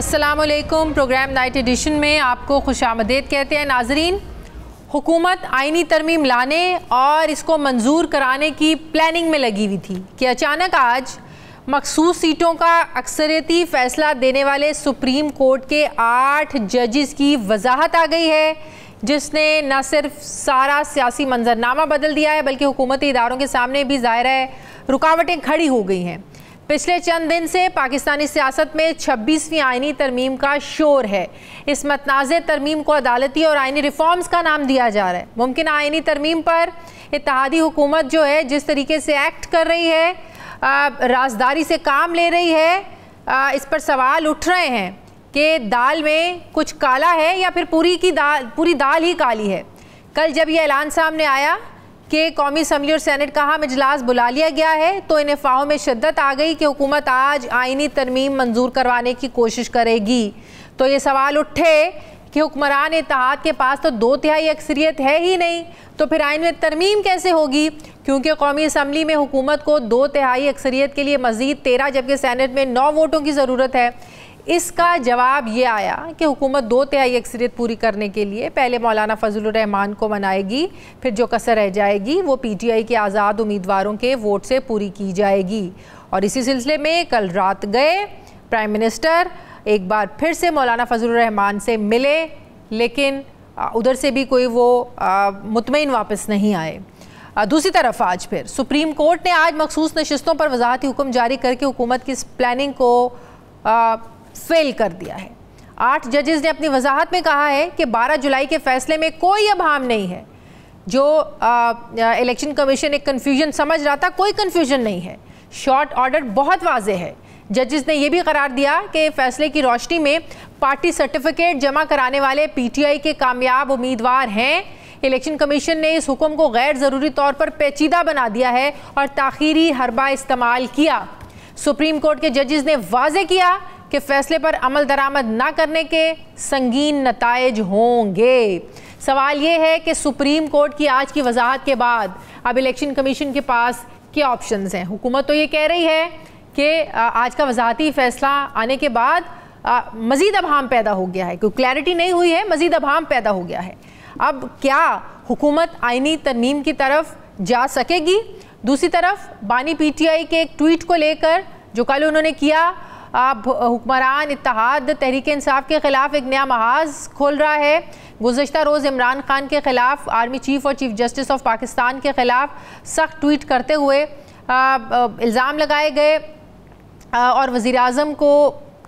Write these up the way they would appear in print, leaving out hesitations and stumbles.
अस्सलामुअलैकुम। Programme night addition में आपको खुशामदीद कहते हैं। नाजरीन, हुकूमत आईनी तरमीम लाने और इसको मंजूर कराने की प्लानिंग में लगी हुई थी कि अचानक आज मखसूस सीटों का अक्सरियती फ़ैसला देने वाले सुप्रीम कोर्ट के 8 जजेस की वजाहत आ गई है, जिसने न सिर्फ सारा सियासी मंजरनामा बदल दिया है बल्कि हुकूमती इदारों के सामने भी ज़ाहिर है रुकावटें खड़ी हो गई हैं। पिछले चंद दिन से पाकिस्तानी सियासत में 26वीं आईनी तरमीम का शोर है। इस मतनाज़े तरमीम को अदालती और आईनी रिफॉर्म्स का नाम दिया जा रहा है। मुमकिन आईनी तरमीम पर इत्तेहादी हुकूमत जो है जिस तरीके से एक्ट कर रही है, राजदारी से काम ले रही है, इस पर सवाल उठ रहे हैं कि दाल में कुछ काला है या फिर पूरी दाल ही काली है। कल जब यह ऐलान सामने आया कि कौमी असम्बली और सेनेट का हम इजलास बुला लिया गया है, तो इन अफवाहों में शिद्दत आ गई कि हुकूमत आज आईनी तरमीम मंजूर करवाने की कोशिश करेगी। तो ये सवाल उठे कि हुक्मरान इत्तेहाद के पास तो 2/3 अक्सरियत है ही नहीं, तो फिर आइन में तरमीम कैसे होगी? क्योंकि कौमी असम्बली में हुकूमत को 2/3 अक्सरियत के लिए मज़ीद 13 जबकि सेनेट में 9 वोटों की ज़रूरत है। इसका जवाब ये आया कि हुकूमत 2/3 अक्सरियत पूरी करने के लिए पहले मौलाना फजलुर रहमान को मनाएगी, फिर जो कसर रह जाएगी वो PTI के आज़ाद उम्मीदवारों के वोट से पूरी की जाएगी। और इसी सिलसिले में कल रात गए प्राइम मिनिस्टर एक बार फिर से मौलाना फजलुर रहमान से मिले, लेकिन उधर से भी कोई वो मुतमईन वापस नहीं आए। दूसरी तरफ आज फिर सुप्रीम कोर्ट ने आज मखसूस नशिस्तों पर वजाहती हुक्म जारी करके हुकूमत की इस प्लानिंग को फेल कर दिया है। 8 जजेस ने अपनी वजाहत में कहा है कि 12 जुलाई के फैसले में कोई अभाम नहीं है। जो इलेक्शन कमीशन एक कन्फ्यूजन समझ रहा था, कोई कन्फ्यूजन नहीं है। शॉर्ट ऑर्डर बहुत वाजे है। जजेस ने यह भी करार दिया कि फैसले की रोशनी में पार्टी सर्टिफिकेट जमा कराने वाले PTI के कामयाब उम्मीदवार हैं। इलेक्शन कमीशन ने इस हुक्म को गैर ज़रूरी तौर पर पेचीदा बना दिया है और ताख़ीरी हरबा इस्तेमाल किया। सुप्रीम कोर्ट के जजेस ने वाज़े किया कि फैसले पर अमल दरामद ना करने के संगीन नताइज होंगे। सवाल ये है कि सुप्रीम कोर्ट की आज की वजाहत के बाद अब इलेक्शन कमीशन के पास क्या ऑप्शंस हैं? हुकूमत तो ये कह रही है कि आज का वजाहती फैसला आने के बाद मज़ीद अभाम पैदा हो गया है, क्योंकि क्लैरिटी नहीं हुई है, मज़ीद अभाम पैदा हो गया है। अब क्या हुकूमत आईनी तरमीम की तरफ जा सकेगी? दूसरी तरफ बानी PTI के एक ट्वीट को लेकर जो कल उन्होंने किया, हुक्मरान इत्तेहाद तहरीक इंसाफ के ख़िलाफ़ एक नया महाज खोल रहा है। गुज़श्ता रोज़ इमरान खान के ख़िलाफ़, आर्मी चीफ़ और चीफ़ जस्टिस ऑफ पाकिस्तान के ख़िलाफ़ सख्त ट्वीट करते हुए इल्ज़ाम लगाए गए और वज़ीर आज़म को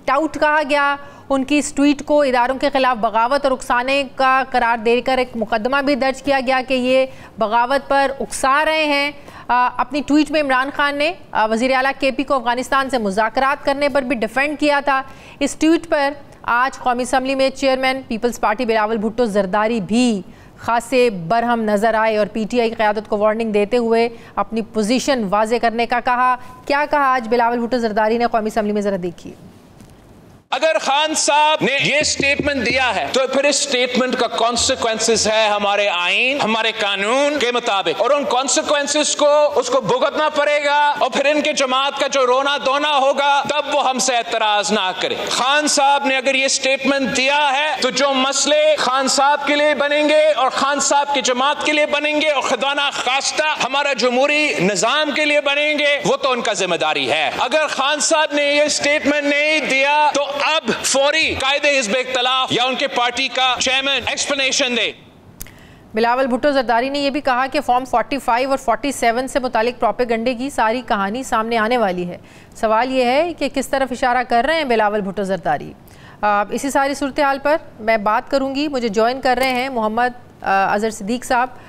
टाउट कहा गया। उनकी इस ट्वीट को इदारों के ख़िलाफ़ बगावत और उकसाने का करार देकर एक मुकदमा भी दर्ज किया गया कि ये बगावत पर उकसा रहे हैं। अपनी ट्वीट में इमरान खान ने वज़ीर आला KP को अफ़गानिस्तान से मुज़ाकरात करने पर भी डिफेंड किया था। इस ट्वीट पर आज कौमी असम्बली में chairman Peoples Party Bilawal Bhutto Zardari भी खासे बरहम नज़र आए और PTI की क़यादत को वार्निंग देते हुए अपनी पोजीशन वाज़े करने का कहा। क्या कहा आज बिलावल भुट्टो ज़रदारी ने कौमी असम्बली में? ज़रा देखिए। अगर खान साहब ने ये स्टेटमेंट दिया है तो फिर इस स्टेटमेंट का कॉन्सिक्वेंसेस है हमारे आइन, हमारे कानून के मुताबिक, और उन कॉन्सिक्वेंसेस को उसको भुगतना पड़ेगा। और फिर इनके जमात का जो रोना धोना होगा तब वो हमसे एतराज ना करे। खान साहब ने अगर ये स्टेटमेंट दिया है तो जो मसले खान साहब के लिए बनेंगे और खान साहब की जमात के लिए बनेंगे और खुदाना खास्ता हमारा जमहूरी निजाम के लिए बनेंगे, वो तो उनका जिम्मेदारी है। अगर खान साहब ने ये स्टेटमेंट नहीं दिया तो अब फौरी कायदे हिज़्ब इख्तिलाफ या उनके पार्टी का चेयरमैन एक्सप्लेनेशन दे। बिलावल भुट्टो ज़रदारी ने यह भी कहा कि फॉर्म 45 और 47 से मुतालिक प्रोपेगंडे की सारी कहानी सामने आने वाली है। सवाल यह है कि किस तरफ इशारा कर रहे हैं बिलावल भुट्टो ज़रदारी। इसी सारी सूरत हाल पर मैं बात करूँगी। मुझे ज्वाइन कर रहे हैं मोहम्मद अज़हर सिद्दीक़ साहब,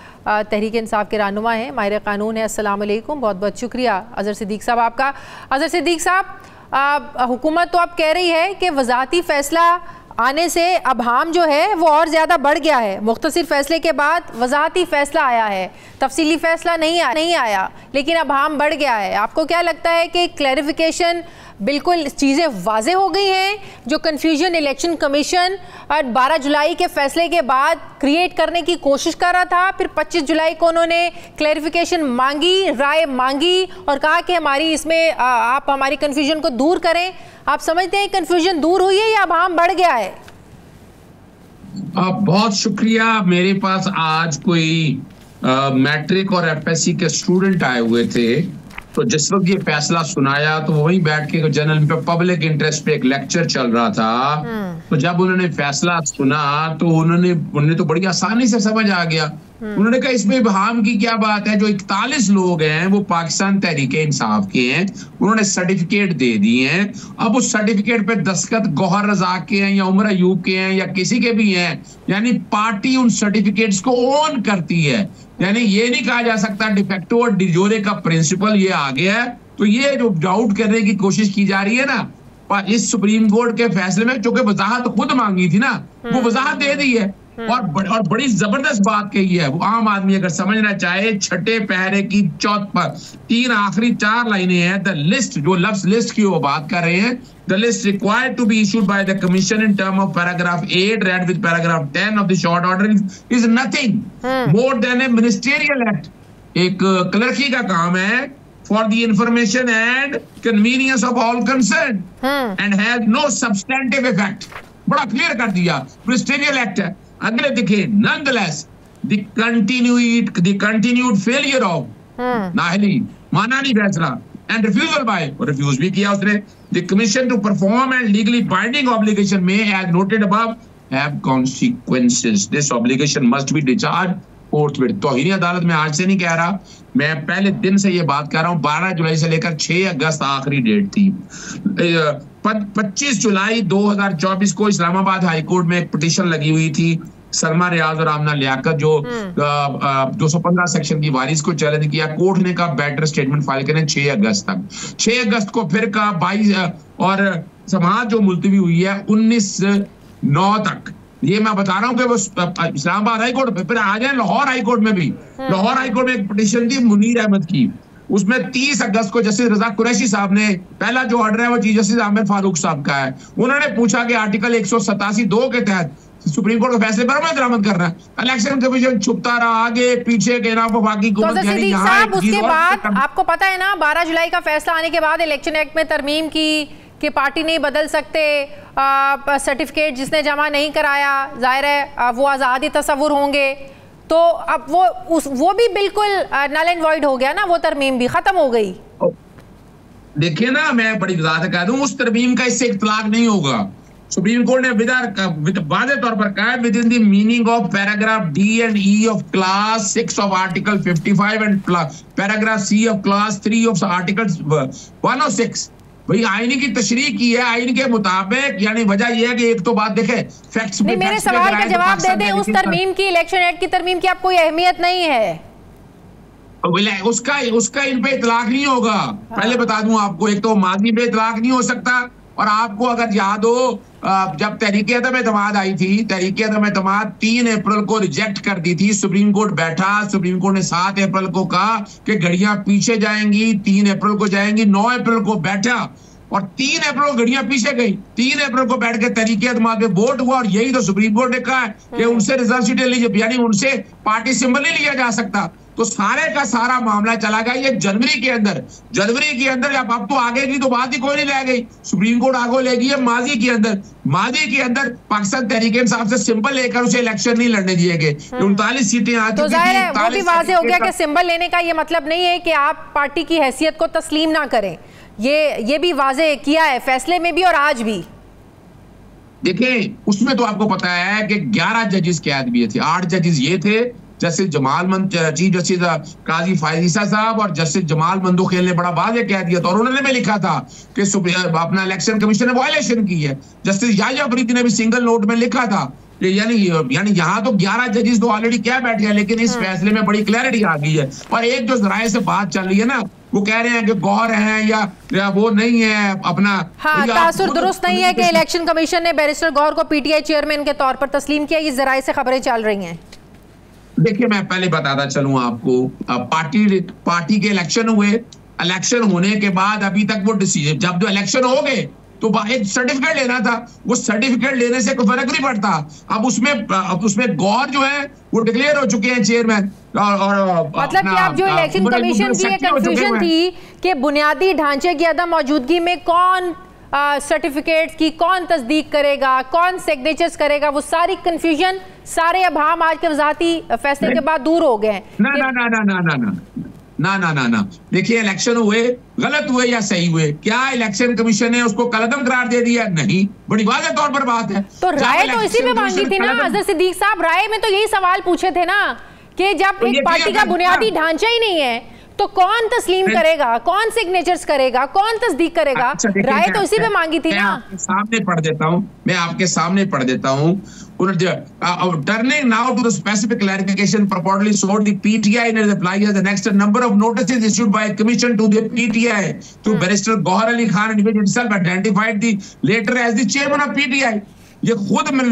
तहरीक इंसाफ के रहनुमा हैं, माहिर कानून है। अस्सलाम वालेकुम, बहुत बहुत शुक्रिया अज़हर सिद्दीक़ साहब आपका। अज़हर सिद्दीक़ साहब, हुकूमत तो अब कह रही है कि वजाहती फ़ैसला आने से अभाम जो है वो और ज़्यादा बढ़ गया है। मुख्तसर फ़ैसले के बाद वजाहती फ़ैसला आया है, तफसीली फ़ैसला नहीं आया, लेकिन अभाम बढ़ गया है। आपको क्या लगता है कि क्लैरिफिकेशन बिल्कुल चीज़ें वाज़े हो गई हैं? जो कन्फ्यूजन इलेक्शन कमीशन और 12 जुलाई के फैसले के बाद क्रिएट करने की कोशिश कर रहा था, फिर 25 जुलाई को उन्होंने क्लैरिफिकेशन मांगी, राय मांगी और कहा कि हमारी इसमें आप हमारी कन्फ्यूजन को दूर करें। आप समझते हैं कन्फ्यूजन दूर हुई है या भाम बढ़ गया है? बहुत शुक्रिया। मेरे पास आज कोई मैट्रिक और एफएससी के स्टूडेंट आए हुए थे, तो जिस वक्त ये फैसला सुनाया तो वहीं बैठ के जनरल पे पब्लिक इंटरेस्ट पे एक लेक्चर चल रहा था। तो जब उन्होंने फैसला सुना तो उन्हें तो बड़ी आसानी से समझ आ गया। उन्होंने कहा इसमें इब्हाम की क्या बात है, जो 41 लोग हैं वो पाकिस्तान तहरीके इंसाफ के हैं, उन्होंने सर्टिफिकेट दे दिए हैं। अब उस सर्टिफिकेट पे दस्तखत गौहर रज़ाक के हैं या उमर अयूब के हैं या किसी के भी हैं, यानी पार्टी उन सर्टिफिकेट्स को ओन करती है। यानी ये नहीं कहा जा सकता डिफेक्टो और डिजोरे का प्रिंसिपल ये आ गया है। तो ये जो डाउट करने की कोशिश की जा रही है ना, इस सुप्रीम कोर्ट के फैसले में चूंकि वजाहत खुद मांगी थी ना, वो वजाहत दे दी है और बड़ी जबरदस्त बात कही है। वो आम आदमी अगर समझना चाहे, छठे पहरे की 3 आखिरी 4 लाइनें हैं। द लिस्ट, जो लफ्ज लिस्ट की वो बात कर रहे हैं, the list required to be issued by the commission in term of paragraph 8 read with paragraph 10 of the short order is nothing more than a ministerial act. एक क्लर्की का काम है for the information and convenience of all concerned and has no substantive effect। बड़ा clear कर दिया, ministerial act है। अगले देखिए, nonetheless the continued failure of नाहली माना नहीं फैसला and refusal by, refuse भी किया उसने, the commission to perform and legally binding obligation may, as noted above, have consequences। This obligation must be discharged forthwith। तौहीनी अदालत में आज से नहीं कह रहा, मैं पहले दिन से ये बात कर रहा हूँ। 12 जुलाई से लेकर 6 अगस्त आखिरी डेट थी। 25 जुलाई 2024 को इस्लामाबाद हाई कोर्ट में एक पिटीशन लगी हुई थी सलमा रियाज और आमना लियाकत, जो 215 सेक्शन की वारिस को चैलेंज किया। कोर्ट ने कहा बेटर स्टेटमेंट फाइल करें 6 अगस्त तक। 6 अगस्त को फिर कहा 22 और समाअत जो मुलतवी हुई है 19/9 तक। ये मैं बता रहा हूँ कि वो इस्लामाबाद हाई कोर्ट, फिर आ जाए लाहौर हाई कोर्ट में भी। लाहौर हाई कोर्ट में एक पिटीशन थी मुनीर अहमद की, उसमें 30 अगस्त को जस्टिस रजा कुरैशी साहब ने, पहला जो ऑर्डर है वो चीफ जस्टिस आमिर फारूक साहब का है, उन्होंने पूछा कि आर्टिकल 187(2) के तहत सुप्रीम कोर्ट के फैसले पर अमल दरामद करना है। इलेक्शन कमीशन छुपता रहा, आगे पीछे के नाम पर बाकी तो उसके बाद आपको पता है ना, 12 जुलाई का फैसला आने के बाद इलेक्शन एक्ट में तरमीम की कि पार्टी नहीं बदल सकते, सर्टिफिकेट जिसने जमा नहीं कराया जाहिर है वो आज़ादी तस्वुर होंगे। तो अब वो भी बिल्कुल नल एंड वॉइड हो गया ना, वो तरमीम भी खत्म हो गई। देखिए ना, मैं बड़ी वजाहत कह दूं, उस तरमीम का इससे इख्तलाफ नहीं होगा। सुप्रीम कोर्ट ने वाज़े तौर पर कहा with in the meaning of paragraph D and E of class 6 of article 55 and paragraph C of class 3 of article 106। भाई आईनी की तशरीह की है, आईन के मुताबिक। यानी वजह यह है कि एक तो बात देखे फैक्ट्स नहीं, मेरे सवाल का जवाब दे दें। उस तरमीम की, इलेक्शन एक्ट की तरमीम की आपको अहमियत नहीं है? उसका इन पे इतलाक नहीं होगा। पहले बता दूं आपको, एक तो माजी पे इतलाक नहीं हो सकता। और आपको अगर याद हो, जब तहरीक अदम एतमाद आई थी, तहरीक अदम एतमाद 3 अप्रैल को रिजेक्ट कर दी थी। सुप्रीम कोर्ट बैठा, सुप्रीम कोर्ट ने 7 अप्रैल को कहा कि घड़ियां पीछे जाएंगी, 3 अप्रैल को जाएंगी। 9 अप्रैल को बैठा और 3 अप्रैल को घड़ियां पीछे गई। 3 अप्रैल को बैठ के तहरीक एतमाद पे वोट हुआ और यही तो सुप्रीम कोर्ट ने कहा है कि उनसे रिजर्व सीटें लीजिए, यानी उनसे पार्टी सिंबल नहीं लिया जा सकता। तो सारे का सारा मामला चला गया ये जनवरी के अंदर। अब तो आगे की तो बात ही कोई नहीं रह गई। सुप्रीम कोर्ट आगे ले गई है माजी के अंदर पाकिस्तान तहरीक इंसाफ से सिंबल लेकर उसे इलेक्शन नहीं लड़ने दिए गए। 39 सीटें आ चुकी थी। वो भी वाज़ेह हो गया कि सिंबल लेने का ये मतलब नहीं है कि आप पार्टी की हैसियत को तस्लीम ना करें। ये भी वाज़ेह किया है फैसले में भी और आज भी। देखिए, उसमें तो आपको पता है कि 11 जजेस के आदमी थे। 8 जजेस ये थे, जस्टिस चीफ जस्टिस काजी फायजीसा साहब और जस्टिस जमाल मंदोखेल ने बड़ा वाज़ेह कह दिया था और उन्होंने भी लिखा था कि अपना इलेक्शन कमीशन ने वायलेशन की है। जस्टिस याहिया अफरीदी ने भी सिंगल नोट में लिखा था। यानी यहाँ तो 11 जजेस तो ऑलरेडी क्या बैठे हैं, लेकिन इस फैसले में बड़ी क्लैरिटी आ गई है। और एक जो जराये से बात चल रही है ना, वो कह रहे हैं कि गौर है या वो नहीं है अपना। हाँ, तासुर दुरुस्त नहीं है कि इलेक्शन कमीशन ने बैरिस्टर गौहर को PTI चेयरमैन के तौर पर तस्लीम किया। ये जराये से खबरें चल रही हैं। देखिए, मैं पहले बताता चलूं आपको, पार्टी के इलेक्शन हुए, इलेक्शन होने के बाद अभी तक वो डिसीजन, जब जो इलेक्शन हो गए तो एक सर्टिफिकेट लेना था, वो सर्टिफिकेट लेने से कोई फर्क नहीं पड़ता। अब उसमें गौर जो है वो डिक्लेयर हो चुके हैं चेयरमैन और मतलब कि आप जो इलेक्शन कमीशन की एक कंफ्यूजन थी कि बुनियादी ढांचे की अदम मौजूदगी में कौन सर्टिफिकेट्स की कौन तस्दीक करेगा, कौन सिग्नेचर्स करेगा, वो सारी कंफ्यूजन, सारे अभाम आज के वजाती फैसले के बाद दूर हो गए हैं। ना ना ना ना ना ना ना ना ना ना ना देखिए, इलेक्शन हुए, गलत हुए या सही हुए, क्या इलेक्शन कमीशन ने उसको कलअदम करार दे दिया? नहीं, बड़ी वाज़ेह तौर पर बात है। तो राय तो इसी में मांगी थी ना अजहर सिद्दीक साहब, राय में तो यही सवाल पूछे थे ना कि जब एक पार्टी का बुनियादी ढांचा ही नहीं है तो कौन तस्लीम करेगा, कौन सिग्नेचर्स करेगा, कौन तस्दीक करेगा? राय तो इसी पे मांगी थी ना। आपके सामने पढ़ देता हूं, मैं आपके सामने पढ़ देता हूं। Turning now to the specific clarification purportedly sought the PTI in reply as the next number of notices issued by a commission to the PTI to Barrister Gohar Ali Khan, and which itself identified the later as the chairman of PTI. ये खुद मैंने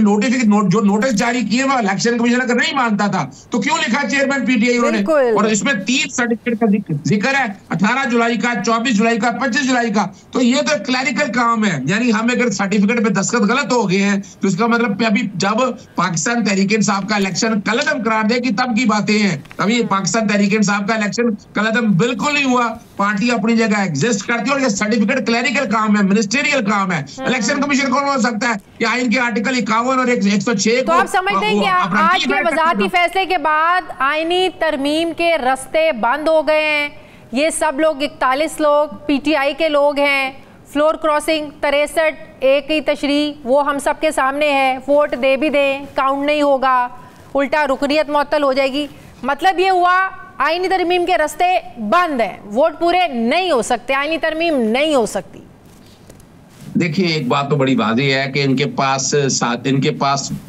जो notice जारी किए वो election commission अगर नहीं मानता था तो क्यों लिखा चेयरमैन पीटीआई उन्होंने? और इसमें 3 सर्टिफिकेट का जिक्र है, 18 जुलाई का, 24 जुलाई का, 25 जुलाई का। तो ये तो क्लैरिकल काम है, यानी हम अगर सर्टिफिकेट पे दस्तखत गलत हो गए हैं तो इसका मतलब अभी जब पाकिस्तान तहरीक इंसाफ का इलेक्शन कलअदम करार देगी तब की बातें हैं। अभी पाकिस्तान तहरीक इंसाफ का इलेक्शन कलअदम बिल्कुल नहीं हुआ, पार्टी अपनी जगह एग्जिस्ट करती है और ये सर्टिफिकेट क्लैरिकल काम है, मिनिस्टेरियल काम है। इलेक्शन कमीशन कौन हो सकता है कि आइन के आर्टिकल 51 और 106 तो आप समझते हैं कि आज के वजाती फैसले के बाद आईनी तरमीम के रास्ते बंद हो गए हैं? ये सब लोग 41 लोग पीटीआई के लोग हैं, फ्लोर क्रॉसिंग 63 एक ही तशरीह वो हम सब के सामने है, वोट दे भी दें काउंट नहीं होगा, उल्टा रुकनियत मुअत्तल हो जाएगी। मतलब ये हुआ आईनी तरमीम के रास्ते बंद हैं, वोट पूरे नहीं हो सकते, आईनी तरमीम नहीं हो सकती। देखिए, एक बात तो बड़ी वाज़ेह है कि इनके पास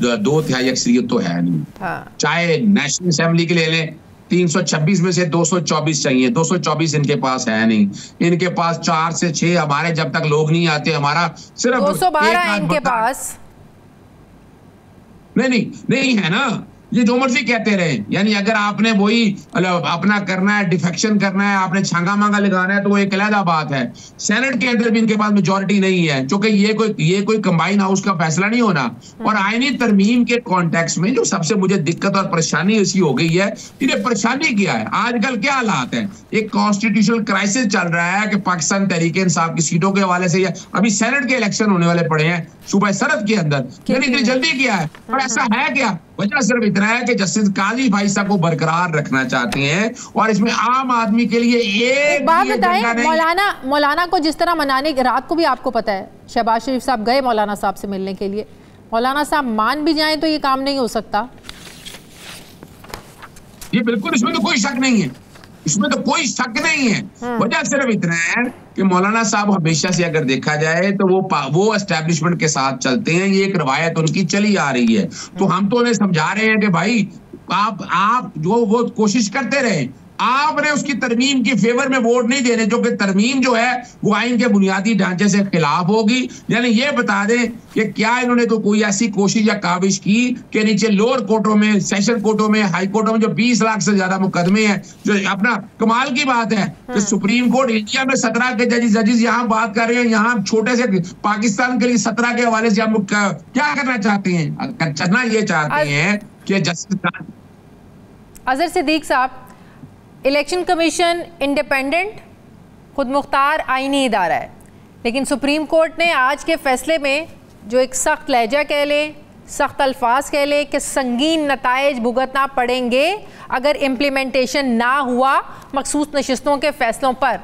2/3 अक्सरियत तो है नहीं। हाँ। चाहे नेशनल असेंबली के ले लें, 326 में से 224 चाहिए, 224 इनके पास है नहीं। इनके पास 4 से 6 हमारे जब तक लोग नहीं आते, हमारा सिर्फ 212 है इनके पास। नहीं है ना, ये जो मर्जी कहते रहे, यानी अगर आपने वही अपना करना है, डिफेक्शन करना है, आपने छांगा मांगा लगाना है तो वो एक अलग बात है। सेनेट के अंदर भी इनके पास मेजॉरिटी नहीं है, क्योंकि ये कोई कंबाइन हाउस का फैसला नहीं होना। और आईनी तरमीम के कॉन्टेक्स्ट में जो सबसे मुझे दिक्कत और परेशानी ऐसी हो गई है, इन्हें परेशानी क्या है, आजकल क्या हालात है, एक कॉन्स्टिट्यूशनल क्राइसिस चल रहा है कि पाकिस्तान तहरीक इंसाफ की सीटों के हवाले से अभी सेनेट के इलेक्शन होने वाले पड़े हैं सूबा सरहद के अंदर, इतनी जल्दी किया है। और ऐसा है क्या, वजह सिर्फ इतना है कि जस्टिस काजी फाइसा को बरकरार रखना चाहते हैं और इसमें आम आदमी के लिए एक बात बताएं, मौलाना को जिस तरह मनाने की, रात को भी आपको पता है शहबाज शरीफ साहब गए मौलाना साहब से मिलने के लिए, मौलाना साहब मान भी जाएं तो ये काम नहीं हो सकता। ये बिल्कुल, इसमें तो कोई शक नहीं है, इसमें तो कोई शक नहीं है। वजह सिर्फ इतना है कि मौलाना साहब हमेशा से अगर देखा जाए तो वो एस्टेब्लिशमेंट के साथ चलते हैं, ये एक रवायत उनकी चली आ रही है। तो हम तो उन्हें समझा रहे हैं कि भाई आप जो वो कोशिश करते रहे, आपने उसकी तरमीम की फेवर में वोट नहीं देने, जो कि तरमीम जो है वो आइन के बुनियादी ढांचे से खिलाफ होगी। यानी ये बता दें कि क्या इन्होंने तो कोई ऐसी कोशिश या काविश की कि नीचे लोअर कोर्टों में, सेशन कोर्टों में, हाई कोर्टों में जो 20 लाख से ज्यादा मुकदमे हैं, जो अपना कमाल की बात है कि सुप्रीम कोर्ट इंडिया में 17 के जजेस यहाँ बात कर रहे हैं, यहाँ छोटे से पाकिस्तान के लिए 17 के हवाले से हम क्या करना चाहते हैं, करना ये चाहते हैं कि जस्टिस अजहर सिद्दीक साहब, इलेक्शन कमीशन इंडिपेंडेंट खुद मुख्तार आईनी इदारा है, लेकिन सुप्रीम कोर्ट ने आज के फैसले में जो एक सख्त लहजा कह लें, सख्त अल्फाज कह लें कि संगीन नताइज भुगतना पड़ेंगे अगर इम्प्लीमेंटेशन ना हुआ मखसूस नशिस्तों के फैसलों पर।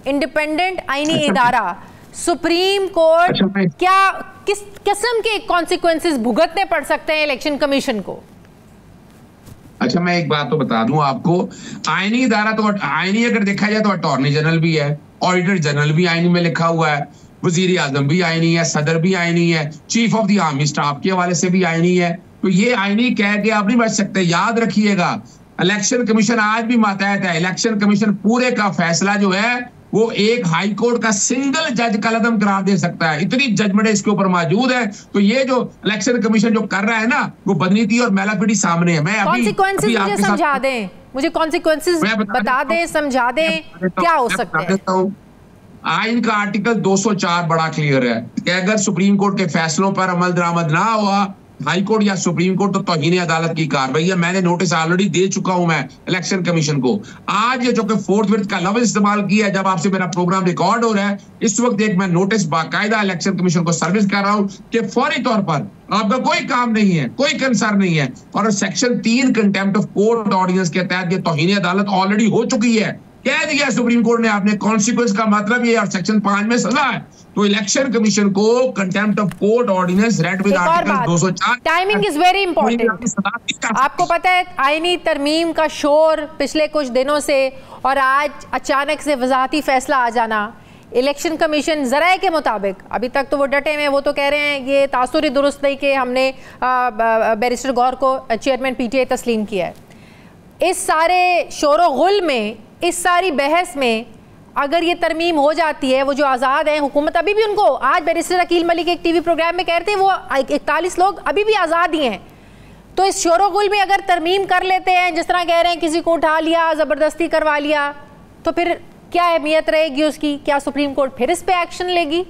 इंडिपेंडेंट आईनी इदारा, सुप्रीम कोर्ट क्या किस किस्म के कॉन्सिक्वेंसेस भुगतने पड़ सकते हैं इलेक्शन कमीशन को? अच्छा, मैं एक बात तो बता दूं आपको, आईनी इदारा तो आईनी अगर देखा जाए तो अटॉर्नी जनरल भी है, ऑडिटर जनरल भी आईनी में लिखा हुआ है, वजीर आजम भी आईनी है, सदर भी आईनी है, chief of the army staff के हवाले से भी आईनी है। तो ये आईनी कह के आप नहीं बच सकते। याद रखिएगा, इलेक्शन कमीशन आज भी मातहत है। इलेक्शन कमीशन पूरे का फैसला जो है वो एक हाई कोर्ट का सिंगल जज कलअदम करार दे सकता है, इतनी जजमेंट इसके ऊपर मौजूद है। तो ये जो इलेक्शन कमीशन जो कर रहा है ना, वो बदनीति और मैलाफिडी सामने है। मैं कॉन्सिक्वेंसेस मुझे समझा दें, मुझे कॉन्सिक्वेंसेस बता दें, समझा दें, क्या हो सकते हैं। आइन का आर्टिकल 204 बड़ा क्लियर है कि अगर सुप्रीम कोर्ट के फैसलों पर अमल दरामद ना हुआ, हाई कोर्ट या सुप्रीम कोर्ट, तो तौहीन अदालत की कार्रवाई है। मैंने नोटिस ऑलरेडी दे चुका हूं मैं इलेक्शन कमीशन को। आज ये जो कि फोर्थ विथ का लफ्ज इस्तेमाल किया है, जब आपसे मेरा प्रोग्राम रिकॉर्ड हो रहा है, इस वक्त एक मैं नोटिस बाकायदा इलेक्शन कमीशन को सर्विस कर रहा हूं कि फौरी तौर पर आपका कोई काम नहीं है, कोई कंसर्न नहीं है। और section 3 contempt of court ordinance के तहत ये तौहीन अदालत ऑलरेडी हो चुकी है, कह दिया सुप्रीम कोर्ट ने, आपने कॉन्सिक्वेंस का मतलब ये, और सेक्शन 5 में सजा है। तो इलेक्शन कमीशन को contempt of court ordinance read with article 204, timing is very important. आपको पता है आईनी तरमीम का शोर पिछले कुछ दिनों से, और आज अचानक से वजाहती फैसला आ जाना। इलेक्शन कमीशन ज़राए के मुताबिक अभी तक तो वो डटे हुए, वो तो कह रहे हैं ये तासुरी दुरुस्त नहीं कि हमने बैरिस्टर गौर को चेयरमैन PTI तस्लीम किया है। इस सारे शोर गुल में, इस सारी बहस में अगर ये तरमीम हो जाती है, वो जो आज़ाद हैं, हुकूमत अभी भी उनको, आज बैरिस्टर अकील मलिक एक TV प्रोग्राम में कहते हैं वो 41 लोग अभी भी आज़ाद ही हैं। तो इस शोर गुल में अगर तरमीम कर लेते हैं, जिस तरह कह रहे हैं किसी को उठा लिया, ज़बरदस्ती करवा लिया, तो फिर क्या अहमियत रहेगी उसकी? क्या सुप्रीम कोर्ट फिर इस पे एक्शन लेगी?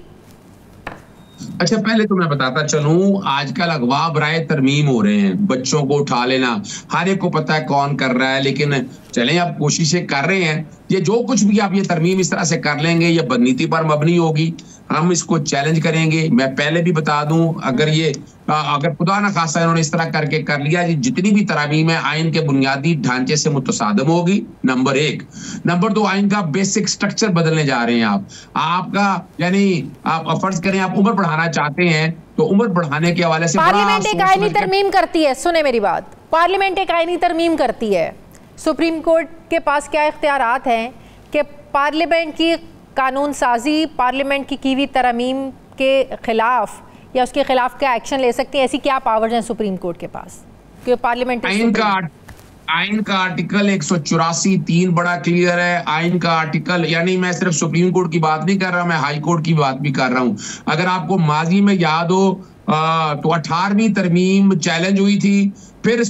अच्छा, पहले तो मैं बताता चलूं, आजकल अगवा बराए तरमीम हो रहे हैं, बच्चों को उठा लेना, हर एक को पता है कौन कर रहा है, लेकिन चलें अब कोशिशें कर रहे हैं। ये जो कुछ भी आप ये तरमीम इस तरह से कर लेंगे, ये बदनीति पर मबनी होगी, हम इसको चैलेंज करेंगे। मैं पहले भी बता दूं, अगर खुदा ना खासा इन्होंने इस तरह करके कर लिया, जितनी भी तरमीम है आइन के बुनियादी ढांचे से मुतसादम होगी, नंबर 1। नंबर 2, आइन का बेसिक स्ट्रक्चर बदलने जा रहे हैं आपका, यानी आप फर्ज करें आप उम्र बढ़ाना चाहते हैं, तो उम्र बढ़ाने के हवाले से पार्लियामेंट एक आईनी तरमीम करती है। सुने मेरी बात, पार्लियामेंट एक आईनी तरमीम करती है। सुप्रीम कोर्ट के पास क्या इख्तियारात हैं कि पार्लियामेंट की कानून साजी, पार्लियामेंट की हुई तरमीम के खिलाफ या उसके खिलाफ क्या एक्शन ले सकती है? ऐसी क्या पावर्स हैं सुप्रीम कोर्ट के पास कि पार्लियामेंट? आइन का आर्टिकल 184(3) बड़ा क्लियर है। आइन का आर्टिकल, यानी मैं सिर्फ सुप्रीम कोर्ट की बात नहीं कर रहा, मैं हाई कोर्ट की बात भी कर रहा हूं। अगर आपको माजी में याद हो तो 18वीं तरमीम चैलेंज हुई थी, फिर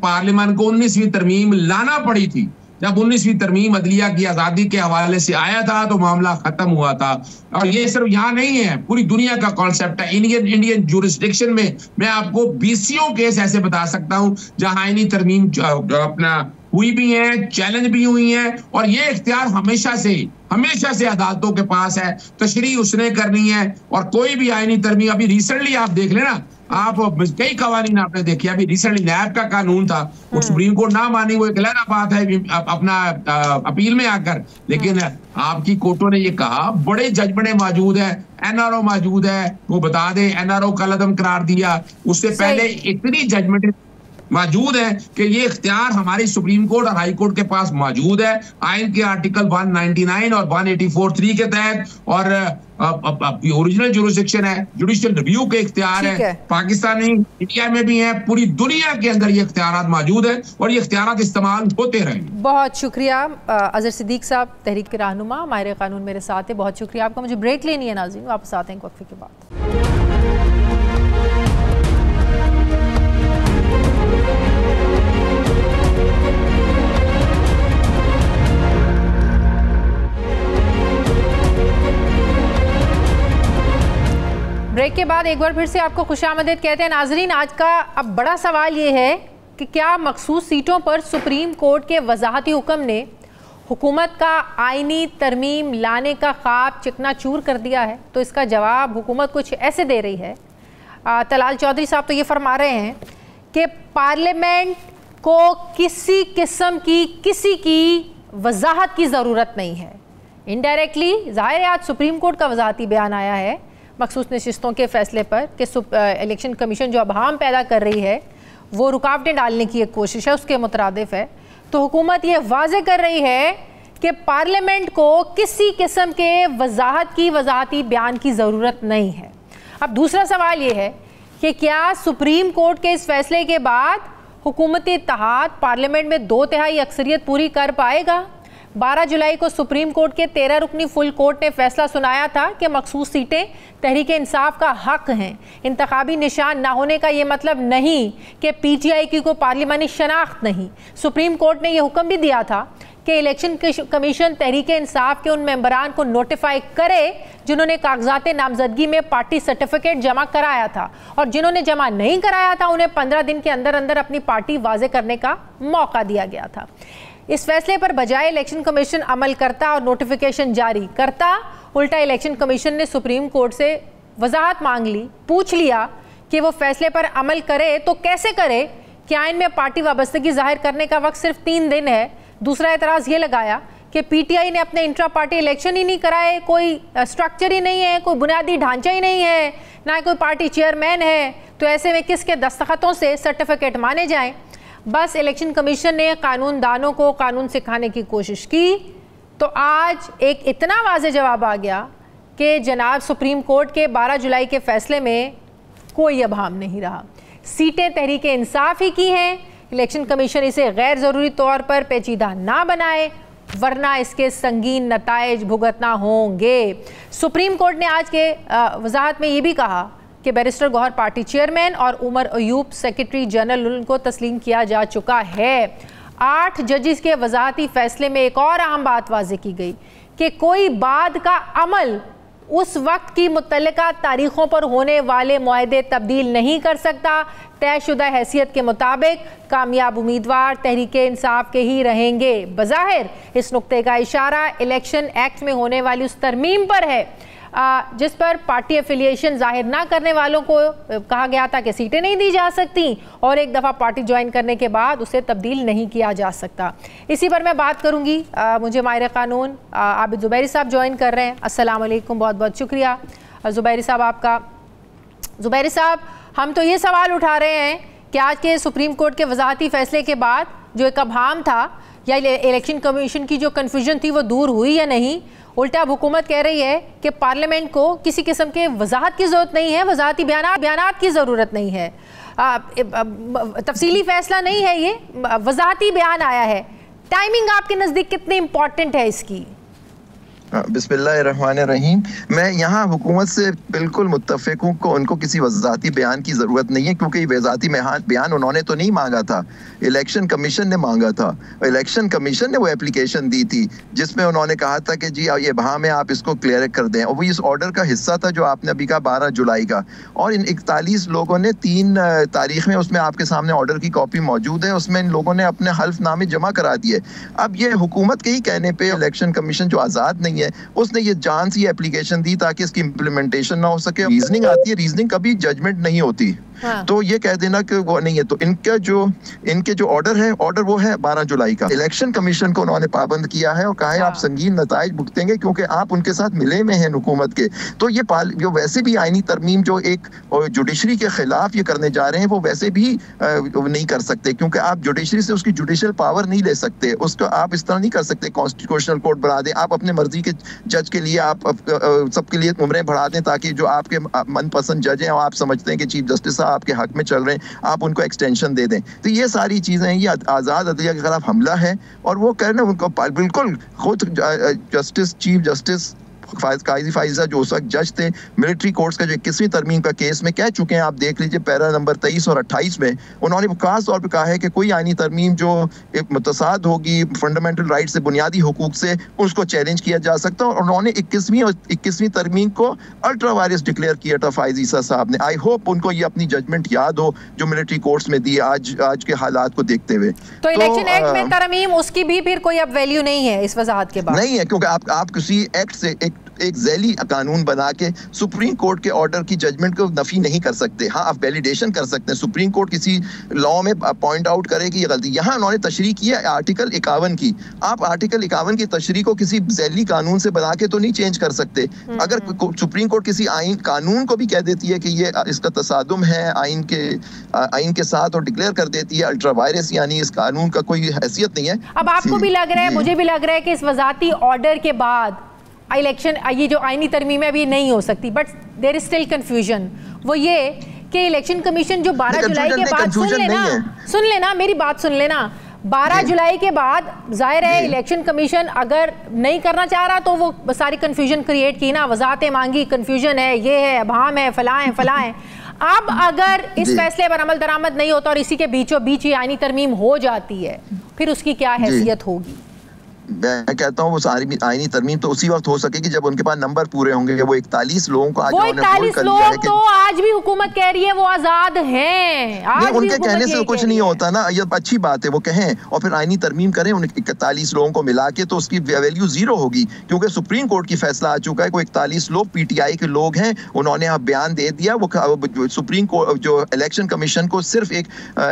पार्लियामेंट को 19वीं तरमीम लाना पड़ी थी। जब 19वीं तरमीम अदलिया की आजादी के हवाले से आया था तो मामला खत्म हुआ था। और ये सिर्फ यहाँ नहीं है, पूरी दुनिया का कॉन्सेप्ट है। इंडियन जुरिस्डिक्शन में मैं आपको 20 केस ऐसे बता सकता हूँ जहां आईनी तरमीम अपना हुई भी है, चैलेंज भी हुई है, और ये इख्तियार हमेशा से अदालतों के पास है। तशरीह उसने करनी है, और कोई भी आईनी तरमीम, अभी रिसेंटली आप देख लेना, आप कई कवानीन आपने देखी, अभी रिसेंटली नैब का कानून था, वो सुप्रीम कोर्ट ना मानी, वो एक अलग बात है अपना अपील में आकर, लेकिन आपकी कोर्टों ने ये कहा, बड़े जज बड़े मौजूद है, NRO मौजूद है, वो बता दें NRO कल अदम करार दिया, उससे पहले इतनी जजमेंट मौजूद है कि ये इख्तियार हमारी सुप्रीम कोर्ट और हाई कोर्ट के पास मौजूद है। आइन के आर्टिकल 199 और 184(3) के तहत, और ओरिजिनल जुरिस्डिक्शन है, जुडिशियल रिव्यू के इख्तियार है, पाकिस्तानी इंडिया में भी है, पूरी दुनिया के अंदर ये इख्तियारात मौजूद है, और ये इख्तियारात इस्तेमाल होते रहेंगे। बहुत शुक्रिया अजहर सिद्दीक साहब, तहरीक के रहनुमा, माहिर कानून मेरे साथ है। बहुत शुक्रिया आपका। मुझे ब्रेक लेनी है नाज़रीन, वापस आते हैं एक वक्फे के बाद। ब्रेक के बाद एक बार फिर से आपको खुशामदीद कहते हैं नाजरीन। आज का अब बड़ा सवाल ये है कि क्या मखसूस सीटों पर सुप्रीम कोर्ट के वजाहती हुक्म ने हुकूमत का आईनी तरमीम लाने का ख्वाब चिकनाचूर कर दिया है? तो इसका जवाब हुकूमत कुछ ऐसे दे रही है। तलाल चौधरी साहब तो ये फरमा रहे हैं कि पार्लियामेंट को किसी किस्म की किसी की वजाहत की ज़रूरत नहीं है। इनडायरेक्टली ज़ाहिर है आज सुप्रीम कोर्ट का वजाहती बयान आया है मखसूस नशिस्तों के फैसले पर कि इलेक्शन कमीशन जो अभाम पैदा कर रही है वो रुकावटें डालने की एक कोशिश है, उसके मुतरादिफ है। तो हुकूमत ये वाज़े कर रही है कि पार्लियामेंट को किसी किस्म के वजाहती बयान की ज़रूरत नहीं है। अब दूसरा सवाल ये है कि क्या सुप्रीम कोर्ट के इस फैसले के बाद हुकूमत इत्तेहाद पार्लियामेंट में 2/3 अक्सरियत पूरी कर पाएगा? 12 जुलाई को सुप्रीम कोर्ट के 13 रुकनी फुल कोर्ट ने फैसला सुनाया था कि मखसूस सीटें तहरीक इंसाफ का हक हैं। इंतखाबी निशान ना होने का ये मतलब नहीं कि पीटीआई की कोई पार्लिमानी शनाख्त नहीं। सुप्रीम कोर्ट ने यह हुक्म भी दिया था कि इलेक्शन कमीशन तहरीक इंसाफ के उन मेंबरान को नोटिफाई करे जिन्होंने कागजात नामजदगी में पार्टी सर्टिफिकेट जमा कराया था, और जिन्होंने जमा नहीं कराया था उन्हें 15 दिन के अंदर अंदर अपनी पार्टी वाजे करने का मौका दिया गया था। इस फैसले पर बजाय इलेक्शन कमीशन अमल करता और नोटिफिकेशन जारी करता, उल्टा इलेक्शन कमीशन ने सुप्रीम कोर्ट से वजाहत मांग ली, पूछ लिया कि वो फैसले पर अमल करे तो कैसे करे कि आइन में पार्टी वाबस्तगी जाहिर करने का वक्त सिर्फ 3 दिन है। दूसरा एतराज़ ये लगाया कि पीटीआई ने अपने इंट्रा पार्टी इलेक्शन ही नहीं कराए, कोई स्ट्रक्चर ही नहीं है, कोई बुनियादी ढांचा ही नहीं है, ना कोई पार्टी चेयरमैन है, तो ऐसे में किसके दस्तखतों से सर्टिफिकेट माने जाएं। बस इलेक्शन कमीशन ने कानून दानों को कानून सिखाने की कोशिश की तो आज एक इतना वाज़े जवाब आ गया कि जनाब सुप्रीम कोर्ट के 12 जुलाई के फैसले में कोई अभाम नहीं रहा। सीटें तहरीक इंसाफ ही की हैं। इलेक्शन कमीशन इसे गैर ज़रूरी तौर पर पेचीदा ना बनाए, वरना इसके संगीन नताइज भुगतना होंगे। सुप्रीम कोर्ट ने आज के वजाहत में ये भी कहा कि बैरिस्टर गौहर पार्टी चेयरमैन और उमर अयूब सेक्रेटरी जनरल उनको तस्लीम किया जा चुका है। 8 जजिस के वजाहती फैसले में एक और अहम बात वाज़े की गई कि कोई बाद का अमल उस वक्त की मुतल्लिका तारीखों पर होने वाले मुआहदे तब्दील नहीं कर सकता। तयशुदा हैसियत के मुताबिक कामयाब उम्मीदवार तहरीक इंसाफ के ही रहेंगे। बज़ाहिर इस नुक्ते का इशारा इलेक्शन एक्ट में होने वाली उस तरमीम पर है जिस पर पार्टी एफिलिएशन जाहिर ना करने वालों को कहा गया था कि सीटें नहीं दी जा सकती और एक दफ़ा पार्टी ज्वाइन करने के बाद उसे तब्दील नहीं किया जा सकता। इसी पर मैं बात करूंगी। मुझे माहिर कानून आबिद ज़ुबैरी साहब ज्वाइन कर रहे हैं। अस्सलाम वालेकुम, बहुत बहुत शुक्रिया ज़ुबैरी साहब आपका। ज़ुबैरी साहब, हम तो ये सवाल उठा रहे हैं कि आज के सुप्रीम कोर्ट के वजाहती फैसले के बाद जो एक अभाम था या इलेक्शन कमीशन की जो कन्फ्यूजन थी वो दूर हुई या नहीं। उल्टा अब हुकूमत कह रही है कि पार्लियामेंट को किसी किस्म के वजाहत की ज़रूरत नहीं है, वजाहती बयानात की ज़रूरत नहीं है, तफसीली फैसला नहीं है, ये वजाहती बयान आया है। टाइमिंग आपके नज़दीक कितनी इम्पॉर्टेंट है इसकी? बिस्मिल्लाहिर्रहमानिर्रहीम। मैं यहाँ हुकूमत से बिल्कुल मुत्तफ़िक हूँ को उनको किसी वज़ाती बयान की ज़रूरत नहीं है, क्योंकि वज़ाती बयान उन्होंने तो नहीं मांगा था, इलेक्शन कमीशन ने मांगा था। इलेक्शन कमीशन ने वो एप्लीकेशन दी थी जिसमें उन्होंने कहा था कि जी ये बहाम है, आप इसको क्लियर कर दें, और वो इस ऑर्डर का हिस्सा था जो आपने अभी कहा 12 जुलाई का। और इन 41 लोगों ने 3 तारीख में, उसमें आपके सामने ऑर्डर की कॉपी मौजूद है, उसमें इन लोगों ने अपने हल्फनामे जमा करा दिए। अब ये हुकूमत के ही कहने पर इलेक्शन कमीशन जो आज़ाद नहीं है उसने ये जान सी एप्लीकेशन दी ताकि इसकी इंप्लीमेंटेशन ना हो सके। रीजनिंग आती है, रीजनिंग कभी जजमेंट नहीं होती। हाँ। तो ये कह देना कि वो नहीं है, तो इनके जो ऑर्डर है, ऑर्डर वो है 12 जुलाई का। इलेक्शन कमीशन को उन्होंने पाबंद किया है और कहा है आप संगीन नताइज भुगतेंगे क्योंकि आप उनके साथ मिले में हैं हुकूमत के। तो ये जो वैसे भी आईनी तरमीम जो एक जुडिशरी के खिलाफ ये करने जा रहे हैं वो वैसे भी नहीं कर सकते, क्योंकि आप जुडिशरी से उसकी जुडिशल पावर नहीं ले सकते, उसको आप इस तरह नहीं कर सकते कॉन्स्टिट्यूशनल कोर्ट बना दें, आप अपने मर्जी के जज के लिए आप सबके लिए उम्रें बढ़ा दें ताकि जो आपके मनपसंद जज हैं और आप समझते हैं कि चीफ जस्टिस आपके हक में चल रहे हैं, आप उनको एक्सटेंशन दे दें। तो ये सारी चीजें हैं, ये आज़ाद अदलिया के खिलाफ हमला है। और वो कह रहे हैं उनको बिल्कुल खुद जस्टिस चीफ जस्टिस काजी फाइजा जो उस वक्त जज थे मिलिट्री कोर्ट्स का जो 21वीं तरमीम का केस में कह चुके हैं, आप देख लीजिए पैरा नंबर 23 और 28 में उन्होंने खास तौर पर कहा है कि कोई आईनी तरमीम जो एक मुतसाद होगी फंडामेंटल राइट से, बुनियादी हुकूक से, उसको चैलेंज किया जा सकता है। और उन्होंने 21वीं तरमीम को अल्ट्रा वायरस डिक्लेयर किया था फाइजा साहब ने। आई होप उनको ये अपनी जजमेंट याद हो जो मिलिट्री कोर्ट्स में दी आज के हालात को देखते हुए। तो इलेक्शन एक्ट में तरमीम उसकी भी फिर कोई अब वैल्यू नहीं है इस वजाहत के बाद? नहीं है, क्योंकि आप किसी एक्ट से एक झैली कानून बना के सुप्रीम कोर्ट के ऑर्डर की जजमेंट को नफी नहीं कर सकते। हाँ, आप वैलिडेशन कर सकते हैं, सुप्रीम कोर्ट किसी लॉ में पॉइंट आउट करे कि ये गलती। यहाँ उन्होंने तशरीह की है आर्टिकल 51 की, आप आर्टिकल 51 की तशरीह को किसी झैली कानून से बना के तो नहीं चेंज कर सकते। अगर सुप्रीम कोर्ट किसी आइन कानून को भी कह देती है कि ये इसका तसादुम है आइन के साथ और डिक्लेयर कर देती है अल्ट्रा वायरस, यानी इस कानून का कोई हैसियत नहीं है। अब आपको भी लग रहा है, मुझे भी लग रहा है कि इस वजाती ऑर्डर के बाद इलेक्शन ये जो आईनी तरमीम है अभी नहीं हो सकती, but there is still confusion. वो ये कि इलेक्शन कमीशन जो 12 जुलाई के बाद सुन लेना मेरी बात सुन लेना, 12 जुलाई के बाद जाहिर है इलेक्शन कमीशन अगर नहीं करना चाह रहा तो वो सारी कंफ्यूजन क्रिएट की ना, वजाहतें मांगी, कंफ्यूजन है, ये है, अभाम है, फलां है। अब अगर इस फैसले पर अमल दरामद नहीं होता और इसी के बीचों बीच ही आईनी तरमीम हो जाती है, फिर उसकी क्या हैसियत होगी? मैं कहता हूँ वो आईनी तरमीम तो उसी वक्त हो सकेगी जब उनके पास नंबर पूरे होंगे। वो 41 लोगों को आज 41 लोग तो आज भी हुकूमत कह रही है वो आजाद हैं। आज उनके कहने से कुछ नहीं होता ना, ये अच्छी बात है वो कहें और फिर आईनी तरमीम करें उन 41 लोगों को मिला के, तो उसकी वैल्यू जीरो होगी क्योंकि सुप्रीम कोर्ट की फैसला आ चुका है। कोई 41 लोग पीटीआई के लोग हैं, उन्होंने अब बयान दे दिया। वो सुप्रीम कोर्ट जो इलेक्शन कमीशन को सिर्फ एक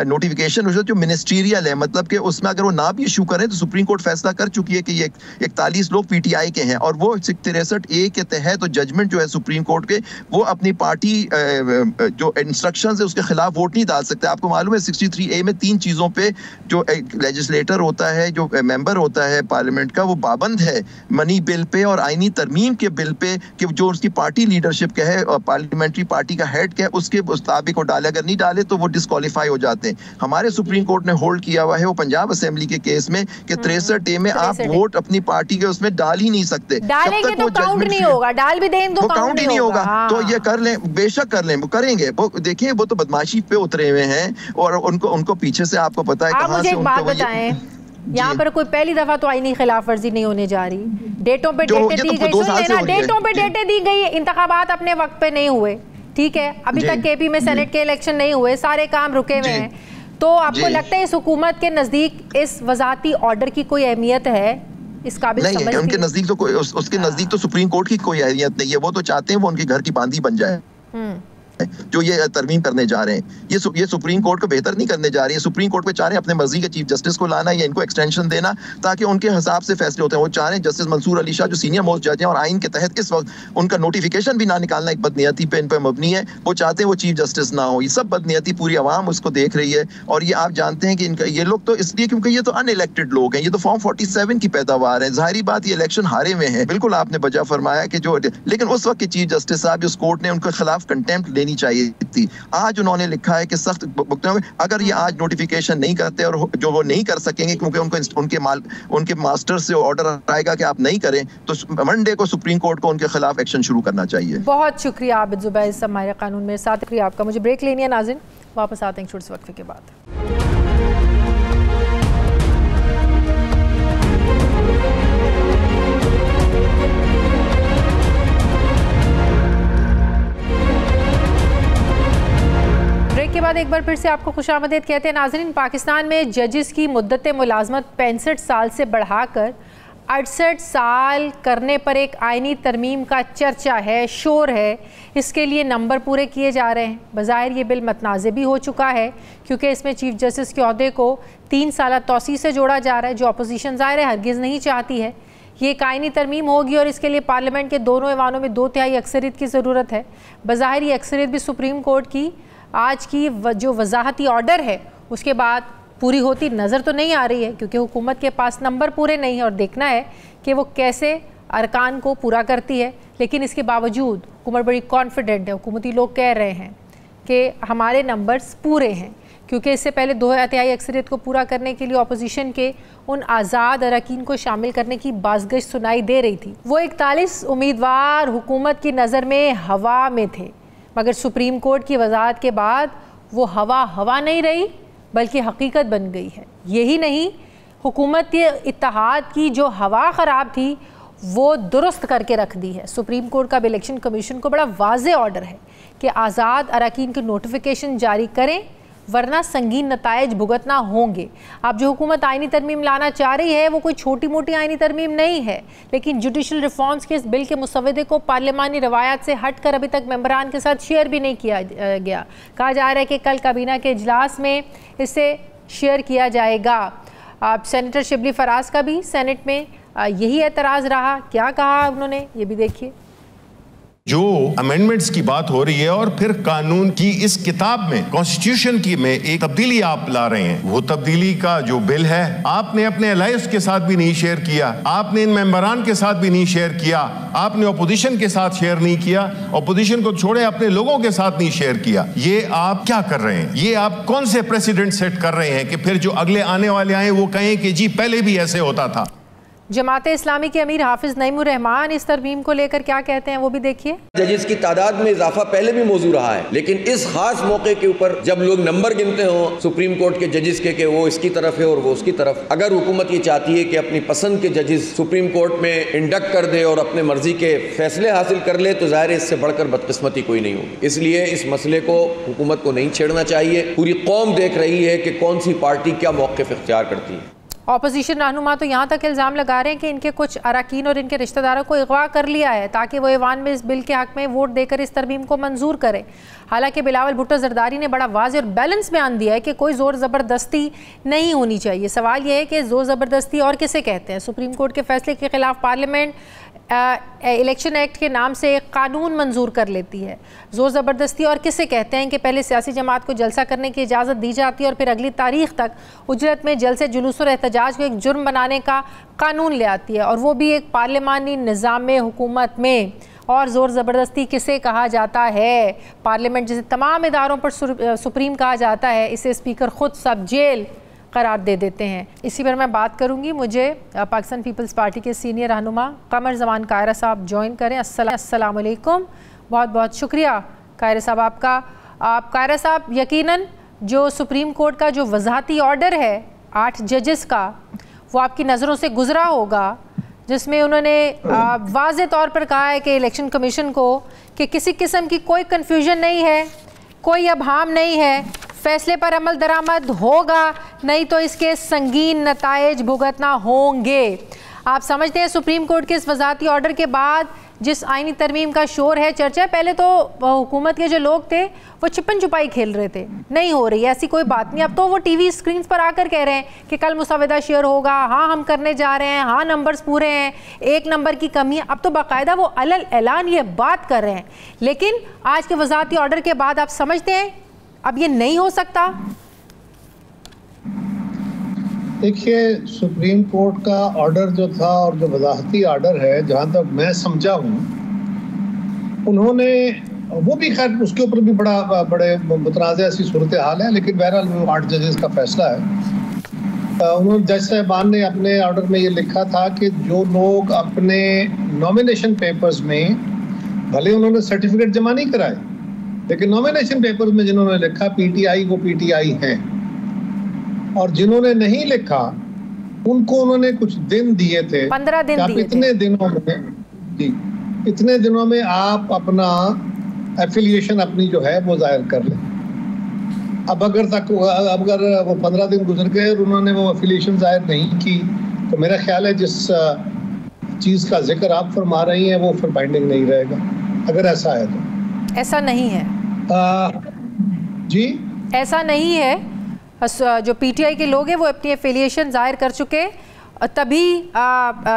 नोटिफिकेशन जो मिनिस्ट्रियल है, मतलब कि उसमें अगर वो ना भी इशू करें तो सुप्रीम कोर्ट फैसला कर चुकी है कि ये 41 लोग पीटीआई के हैं और वो 63A के तहत जजमेंट जो है सुप्रीम कोर्ट के, वो अपनी पार्टी जो इंस्ट्रक्शंस है उसके खिलाफ वोट नहीं डाल सकते। आपको मालूम है 63A में 3 चीजों पे जो लेजिस्लेटर होता है, जो मेंबर होता है पार्लियामेंट का, वो पाबंद है मनी बिल पे और आईनी तरमीम के बिल पे कि जो उसकी पार्टी लीडरशिप का है और पार्लियामेंट्री पार्टी का हेड का है उसके मुताबिक वो डाले, अगर नहीं डाले तो वो डिस्क्वालीफाई हो जाते हैं। हमारे सुप्रीम कोर्ट ने होल्ड किया हुआ है वो पंजाब असेंबली के केस में कि 63A में आप वोट अपनी पार्टी के उसमें डाल ही नहीं सकते। डालेंगे तो काउंट नहीं होगा, डाल भी दें तो काउंट ही नहीं होगा। तो ये कर लें, बेशक कर लें, वो करेंगे। वो देखिए वो तो बदमाशी पे उतरे हुए हैं और उनको पीछे से आपको पता है कहां से उनको बताएं। यहाँ पर कोई पहली दफा तो आईनी खिलाफ वर्जी नहीं होने जा रही। डेटों पे डेटें दी गई, डेटों पे डेटें दी गई, इंतखाबात अपने वक्त पे नहीं हुए, ठीक है, अभी तक केपी में सेनेट के इलेक्शन नहीं हुए, सारे काम रुके हुए हैं। तो आपको लगता है इस हुकूमत के नजदीक इस वजाती ऑर्डर की कोई अहमियत है? इस काबिल नहीं है उनके नजदीक तो कोई, उसके नजदीक तो सुप्रीम कोर्ट की कोई अहमियत नहीं है। वो तो चाहते हैं वो उनके घर की बांदी बन जाए जो ये तरमीम करने जा रहे हैं। ये सुप्रीम कोर्ट को बेहतर नहीं करने जा रही है। सुप्रीम कोर्ट पे चाह रहे हैं अपने मर्जी के चीफ जस्टिस को लाना या इनको एक्सटेंशन देना ताकि उनके हिसाब से फैसले होते हैं। वो चाह रहे हैं जस्टिस मंसूर अली शाह जो सीनियर मोस्ट जज हैं और आइन के तहत इस वक्त उनका नोटिफिकेशन भी ना निकालना एक बदनीयती पे इन पर मबनी है। वो चाहते हैं वो चीफ जस्टिस ना हो। ये सब बदनीयती पूरी आवाम उसको देख रही है और ये आप जानते हैं कि इनका ये लोग तो इसलिए क्योंकि ये तो अनइलेक्टेड लोग हैं, ये तो फॉर्म 47 की पैदावार है। जाहिर बात ये इलेक्शन हारे में है, बिल्कुल आपने बजा फरमाया कि जो, लेकिन उस वक्त के चीफ जस्टिस साहब उस कोर्ट ने उनके खिलाफ कंटेम्प्ट लेनी चाहिए थी। आज उन्होंने लिखा है कि सख्त अगर ये आज नोटिफिकेशन नहीं करते और जो वो नहीं कर सकेंगे क्योंकि उनके मास्टर से ऑर्डर आएगा कि आप नहीं करें, तो मंडे को सुप्रीम कोर्ट को उनके खिलाफ एक्शन शुरू करना चाहिए। बहुत शुक्रिया आबिद जुबैर समायर कानून मेरे साथ शुक्रिया आपका। मुझे ब्रेक लेनी है नाज़रीन, वापस आते हैं छोटे से वक्फे के बाद। ब्रेक के बाद एक बार फिर से आपको खुशामदीद कहते हैं नाज़रीन। पाकिस्तान में जजेस की मुद्दत मुलाजमत 65 साल से बढ़ाकर 68 साल करने पर एक आइनी तरमीम का चर्चा है, शोर है। इसके लिए नंबर पूरे किए जा रहे हैं। बज़ाहिर ये बिल मतनाज़े भी हो चुका है क्योंकि इसमें चीफ जस्टिस के ओहदे को 3 साल तौसी से जोड़ा जा रहा है, जो अपोजिशन ज़ाहिर है हरगिज़ नहीं चाहती है। ये एक आइनी तरमीम होगी और इसके लिए पार्लियामेंट के दोनों ऐवानों में 2/3 अक्सरियत की ज़रूरत है। बज़ाहिर ये अक्सरियत भी सुप्रीम कोर्ट की आज की जो वजाहती ऑर्डर है उसके बाद पूरी होती नज़र तो नहीं आ रही है क्योंकि हुकूमत के पास नंबर पूरे नहीं है और देखना है कि वो कैसे अरकान को पूरा करती है। लेकिन इसके बावजूद हुकूमत बड़ी कॉन्फिडेंट है। हुकूमती लोग कह रहे हैं कि हमारे नंबर्स पूरे हैं क्योंकि इससे पहले 2/3 अक्सरियत को पूरा करने के लिए अपोजिशन के उन आज़ाद अरकान को शामिल करने की बाज़गश सुनाई दे रही थी। वो 41 उम्मीदवार हुकूमत की नज़र में हवा में थे, मगर सुप्रीम कोर्ट की वजाहत के बाद वो हवा नहीं रही बल्कि हकीकत बन गई है। यही नहीं, हुकूमत के इत्तेहाद की जो हवा ख़राब थी वो दुरुस्त करके रख दी है। सुप्रीम कोर्ट का इलेक्शन कमीशन को बड़ा वाज़े ऑर्डर है कि आज़ाद अरकान के नोटिफिकेशन जारी करें वरना संगीन नतायज भुगतना होंगे। अब जो हुकूमत आइनी तरमीम लाना चाह रही है वो कोई छोटी मोटी आइनी तरमीम नहीं है, लेकिन जुडिशल रिफॉर्म्स के इस बिल के मुसवदे को पार्लियामानी रवायात से हट कर अभी तक मेंबरान के साथ शेयर भी नहीं किया गया। कहा जा रहा है कि कल काबीना के इजलास में इसे शेयर किया जाएगा। अब सेनेटर शिबली फराज का भी सेनेट में यही एतराज़ रहा। क्या कहा उन्होंने ये भी देखिए। जो अमेंडमेंट्स की बात हो रही है और फिर कानून की इस किताब में, कॉन्स्टिट्यूशन की में एक तब्दीली आप ला रहे हैं, वो तब्दीली का जो बिल है आपने अपने अलायंस के साथ भी नहीं शेयर किया, आपने इन मेंबरान के साथ भी नहीं शेयर किया, आपने अपोजिशन के साथ शेयर नहीं किया, अपोजिशन को छोड़े अपने लोगों के साथ नहीं शेयर किया। ये आप क्या कर रहे हैं? ये आप कौन से प्रेसिडेंट सेट कर रहे हैं कि फिर जो अगले आने वाले आए वो कहें कि जी पहले भी ऐसे होता था? जमाते इस्लामी के अमीर हाफिज नईमुर रहमान इस तरमीम को लेकर क्या कहते हैं वो भी देखिए। जजेस की तादाद में इजाफा पहले भी मौजूद रहा है, लेकिन इस खास मौके के ऊपर जब लोग नंबर गिनते हो सुप्रीम कोर्ट के जजेस के वो इसकी तरफ है और वो उसकी तरफ, अगर हुकूमत ये चाहती है कि अपनी पसंद के जजेस सुप्रीम कोर्ट में इंडक्ट कर दे और अपने मर्जी के फैसले हासिल कर ले तो जाहिर है इससे बढ़कर बदकिस्मती कोई नहीं होगी। इसलिए इस मसले को हुकूमत को नहीं छेड़ना चाहिए। पूरी कौम देख रही है कि कौन सी पार्टी क्या मौक़िफ़ इख्तियार करती है। ऑपोजिशन रहनुमा तो यहाँ तक इल्ज़ाम लगा रहे हैं कि इनके कुछ अरकान और इनके रिश्तेदारों को अगवा कर लिया है ताकि वो ईवान में इस बिल के हक़ में वोट देकर इस तरमीम को मंजूर करें। हालांकि बिलावल भुट्टो जरदारी ने बड़ा वाज़ेह और बैलेंस बयान दिया है कि कोई ज़ोर ज़बरदस्ती नहीं होनी चाहिए। सवाल यह है कि ज़ोर ज़बरदस्ती और किसे कहते हैं? सुप्रीम कोर्ट के फैसले के ख़िलाफ़ पार्लियामेंट इलेक्शन एक्ट के नाम से एक कानून मंजूर कर लेती है। ज़ोर ज़बरदस्ती और किसे कहते हैं कि पहले सियासी जमात को जलसा करने की इजाज़त दी जाती है और फिर अगली तारीख तक उजरत में जलसे जुलूस और एहतजाज को एक जुर्म बनाने का कानून ले आती है, और वो भी एक पार्लिमानी निज़ाम हुकूमत में। और ज़ोर ज़बरदस्ती किसे कहा जाता है? पार्लियामेंट जिसे तमाम इदारों पर सुप्रीम कहा जाता है, इसे स्पीकर ख़ुद सब जेल करार दे देते हैं। इसी पर मैं बात करूंगी। मुझे पाकिस्तान पीपल्स पार्टी के सीनियर रहनुमा कमर जमान कायरा साहब ज्वाइन करें। अस्सलाम वालेकुम, बहुत बहुत शुक्रिया कायरा साहब आपका। आप कायरा साहब, यकीनन जो सुप्रीम कोर्ट का जो वजाहती ऑर्डर है 8 जजेस का, वो आपकी नज़रों से गुजरा होगा, जिसमें उन्होंने वाज़ेह तौर पर कहा है कि इलेक्शन कमीशन को कि किसी किस्म की कोई कन्फ्यूजन नहीं है, कोई अभाम नहीं है, फैसले पर अमल दरामद होगा, नहीं तो इसके संगीन नताइज भुगतना होंगे। आप समझते हैं सुप्रीम कोर्ट के इस वजाहती ऑर्डर के बाद जिस आईनी तरमीम का शोर है, चर्चा है, पहले तो हुकूमत के जो लोग थे वो छिपन छुपाई खेल रहे थे, नहीं हो रही ऐसी कोई बात नहीं। अब तो वो टीवी स्क्रीन पर आकर कह रहे हैं कि कल मुसवदा शेयर होगा, हाँ हम करने जा रहे हैं, हाँ नंबर्स पूरे हैं, 1 नंबर की कमी है। अब तो बाकायदा वो अलल ऐलान ये बात कर रहे हैं। लेकिन आज के वजाहती ऑर्डर के बाद आप समझते हैं अब ये नहीं हो सकता? देखिए, सुप्रीम कोर्ट का ऑर्डर जो था और जो वजाहती ऑर्डर है, जहाँ तक मैं समझा हूँ, उन्होंने वो भी खैर उसके ऊपर भी बड़े मुतनाज़ ऐसी सूरत हाल है, लेकिन बहरहाल वो 8 जजेस का फैसला है। उन्होंने जज साहबान ने अपने ऑर्डर में ये लिखा था कि जो लोग अपने नॉमिनेशन पेपर्स में, भले उन्होंने सर्टिफिकेट जमा नहीं कराए, लेकिन नॉमिनेशन पेपर्स में जिन्होंने लिखा पीटीआई वो पीटीआई हैं, और जिन्होंने नहीं लिखा उनको उन्होंने कुछ दिन दिए थे, 15 दिन दिए इतने दिनों में जी, इतने दिनों में आप अपना एफिलिएशन अपनी जो है वो जाहिर कर लें। अब अगर वो 15 दिन गुजर गए और उन्होंने वो एफिलिएशन जाहिर नहीं की, तो मेरा ख्याल है जिस चीज़ का जिक्र आप फरमा रही हैं वो फिर बाइंडिंग नहीं रहेगा, अगर ऐसा है तो। ऐसा नहीं है जी, ऐसा नहीं है। जो पीटीआई के लोग हैं वो अपनी एफिलिएशन जाहिर कर चुके, तभी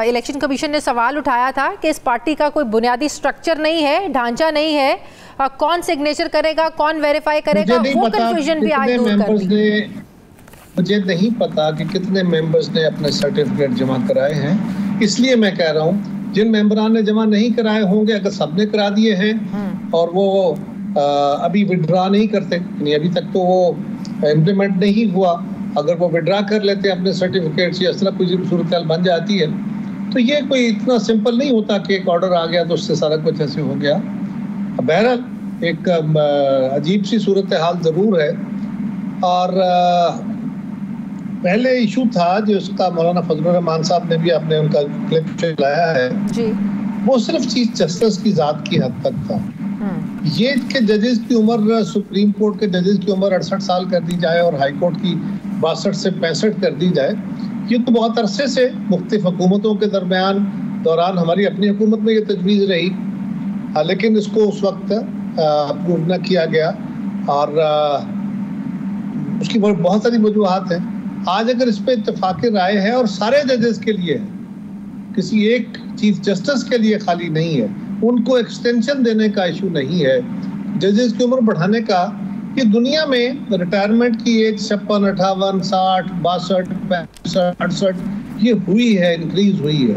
इलेक्शन कमीशन ने सवाल उठाया था कि इस पार्टी का कोई बुनियादी स्ट्रक्चर नहीं है, ढांचा नहीं है, कौन सिग्नेचर करेगा, कौन वेरीफाई करेगा, वो कंफ्यूजन भी आज दूर कर दी। मुझे नहीं पता कि कितने मेंबर्स ने अपने सर्टिफिकेट जमा कराए हैं, इसलिए मैं कह रहा हूँ जिन मेंबरान ने जमा नहीं कराए होंगे, अगर सबने करा दिए हैं और वो अभी विड्रा नहीं करते, अभी तक तो वो इम्प्लीमेंट नहीं हुआ, अगर वो विड्रा कर लेते हैं अपने सर्टिफिकेट्स या इस तरह कोई सूरत हाल बन जाती है, तो ये कोई इतना सिंपल नहीं होता कि एक ऑर्डर आ गया तो उससे सारा कुछ ऐसे हो गया। बहरहाल एक अजीब सी सूरत हाल ज़रूर है। और पहले इशू था जो उसका मौलाना फजलुर रहमान साहब ने भी अपने उनका क्लिप चलाया है जी, वो सिर्फ चीफ जस्टिस की ज़ात की हद तक था। ये कि जजेस की उम्र, सुप्रीम कोर्ट के जजेस की उम्र 68 साल कर दी जाए और हाई कोर्ट की 62 से 65 कर दी जाए, ये तो बहुत अरसे से मुख्तलिफ हुकूमतों के दौरान हमारी अपनी हुकूमत में ये तजवीज़ रही, लेकिन इसको उस वक्त अप्रूव न किया गया और उसकी बहुत सारी वजूहात हैं। आज अगर इस पर इत्तेफाक राय है और सारे जजेस के लिए, किसी एक चीफ जस्टिस के लिए खाली नहीं है, उनको एक्सटेंशन देने का इशू नहीं है, जजेस की उम्र बढ़ाने का। ये दुनिया में रिटायरमेंट की एज 56, 58, 60, 62, 65, 68 ये हुई है, इंक्रीज हुई है।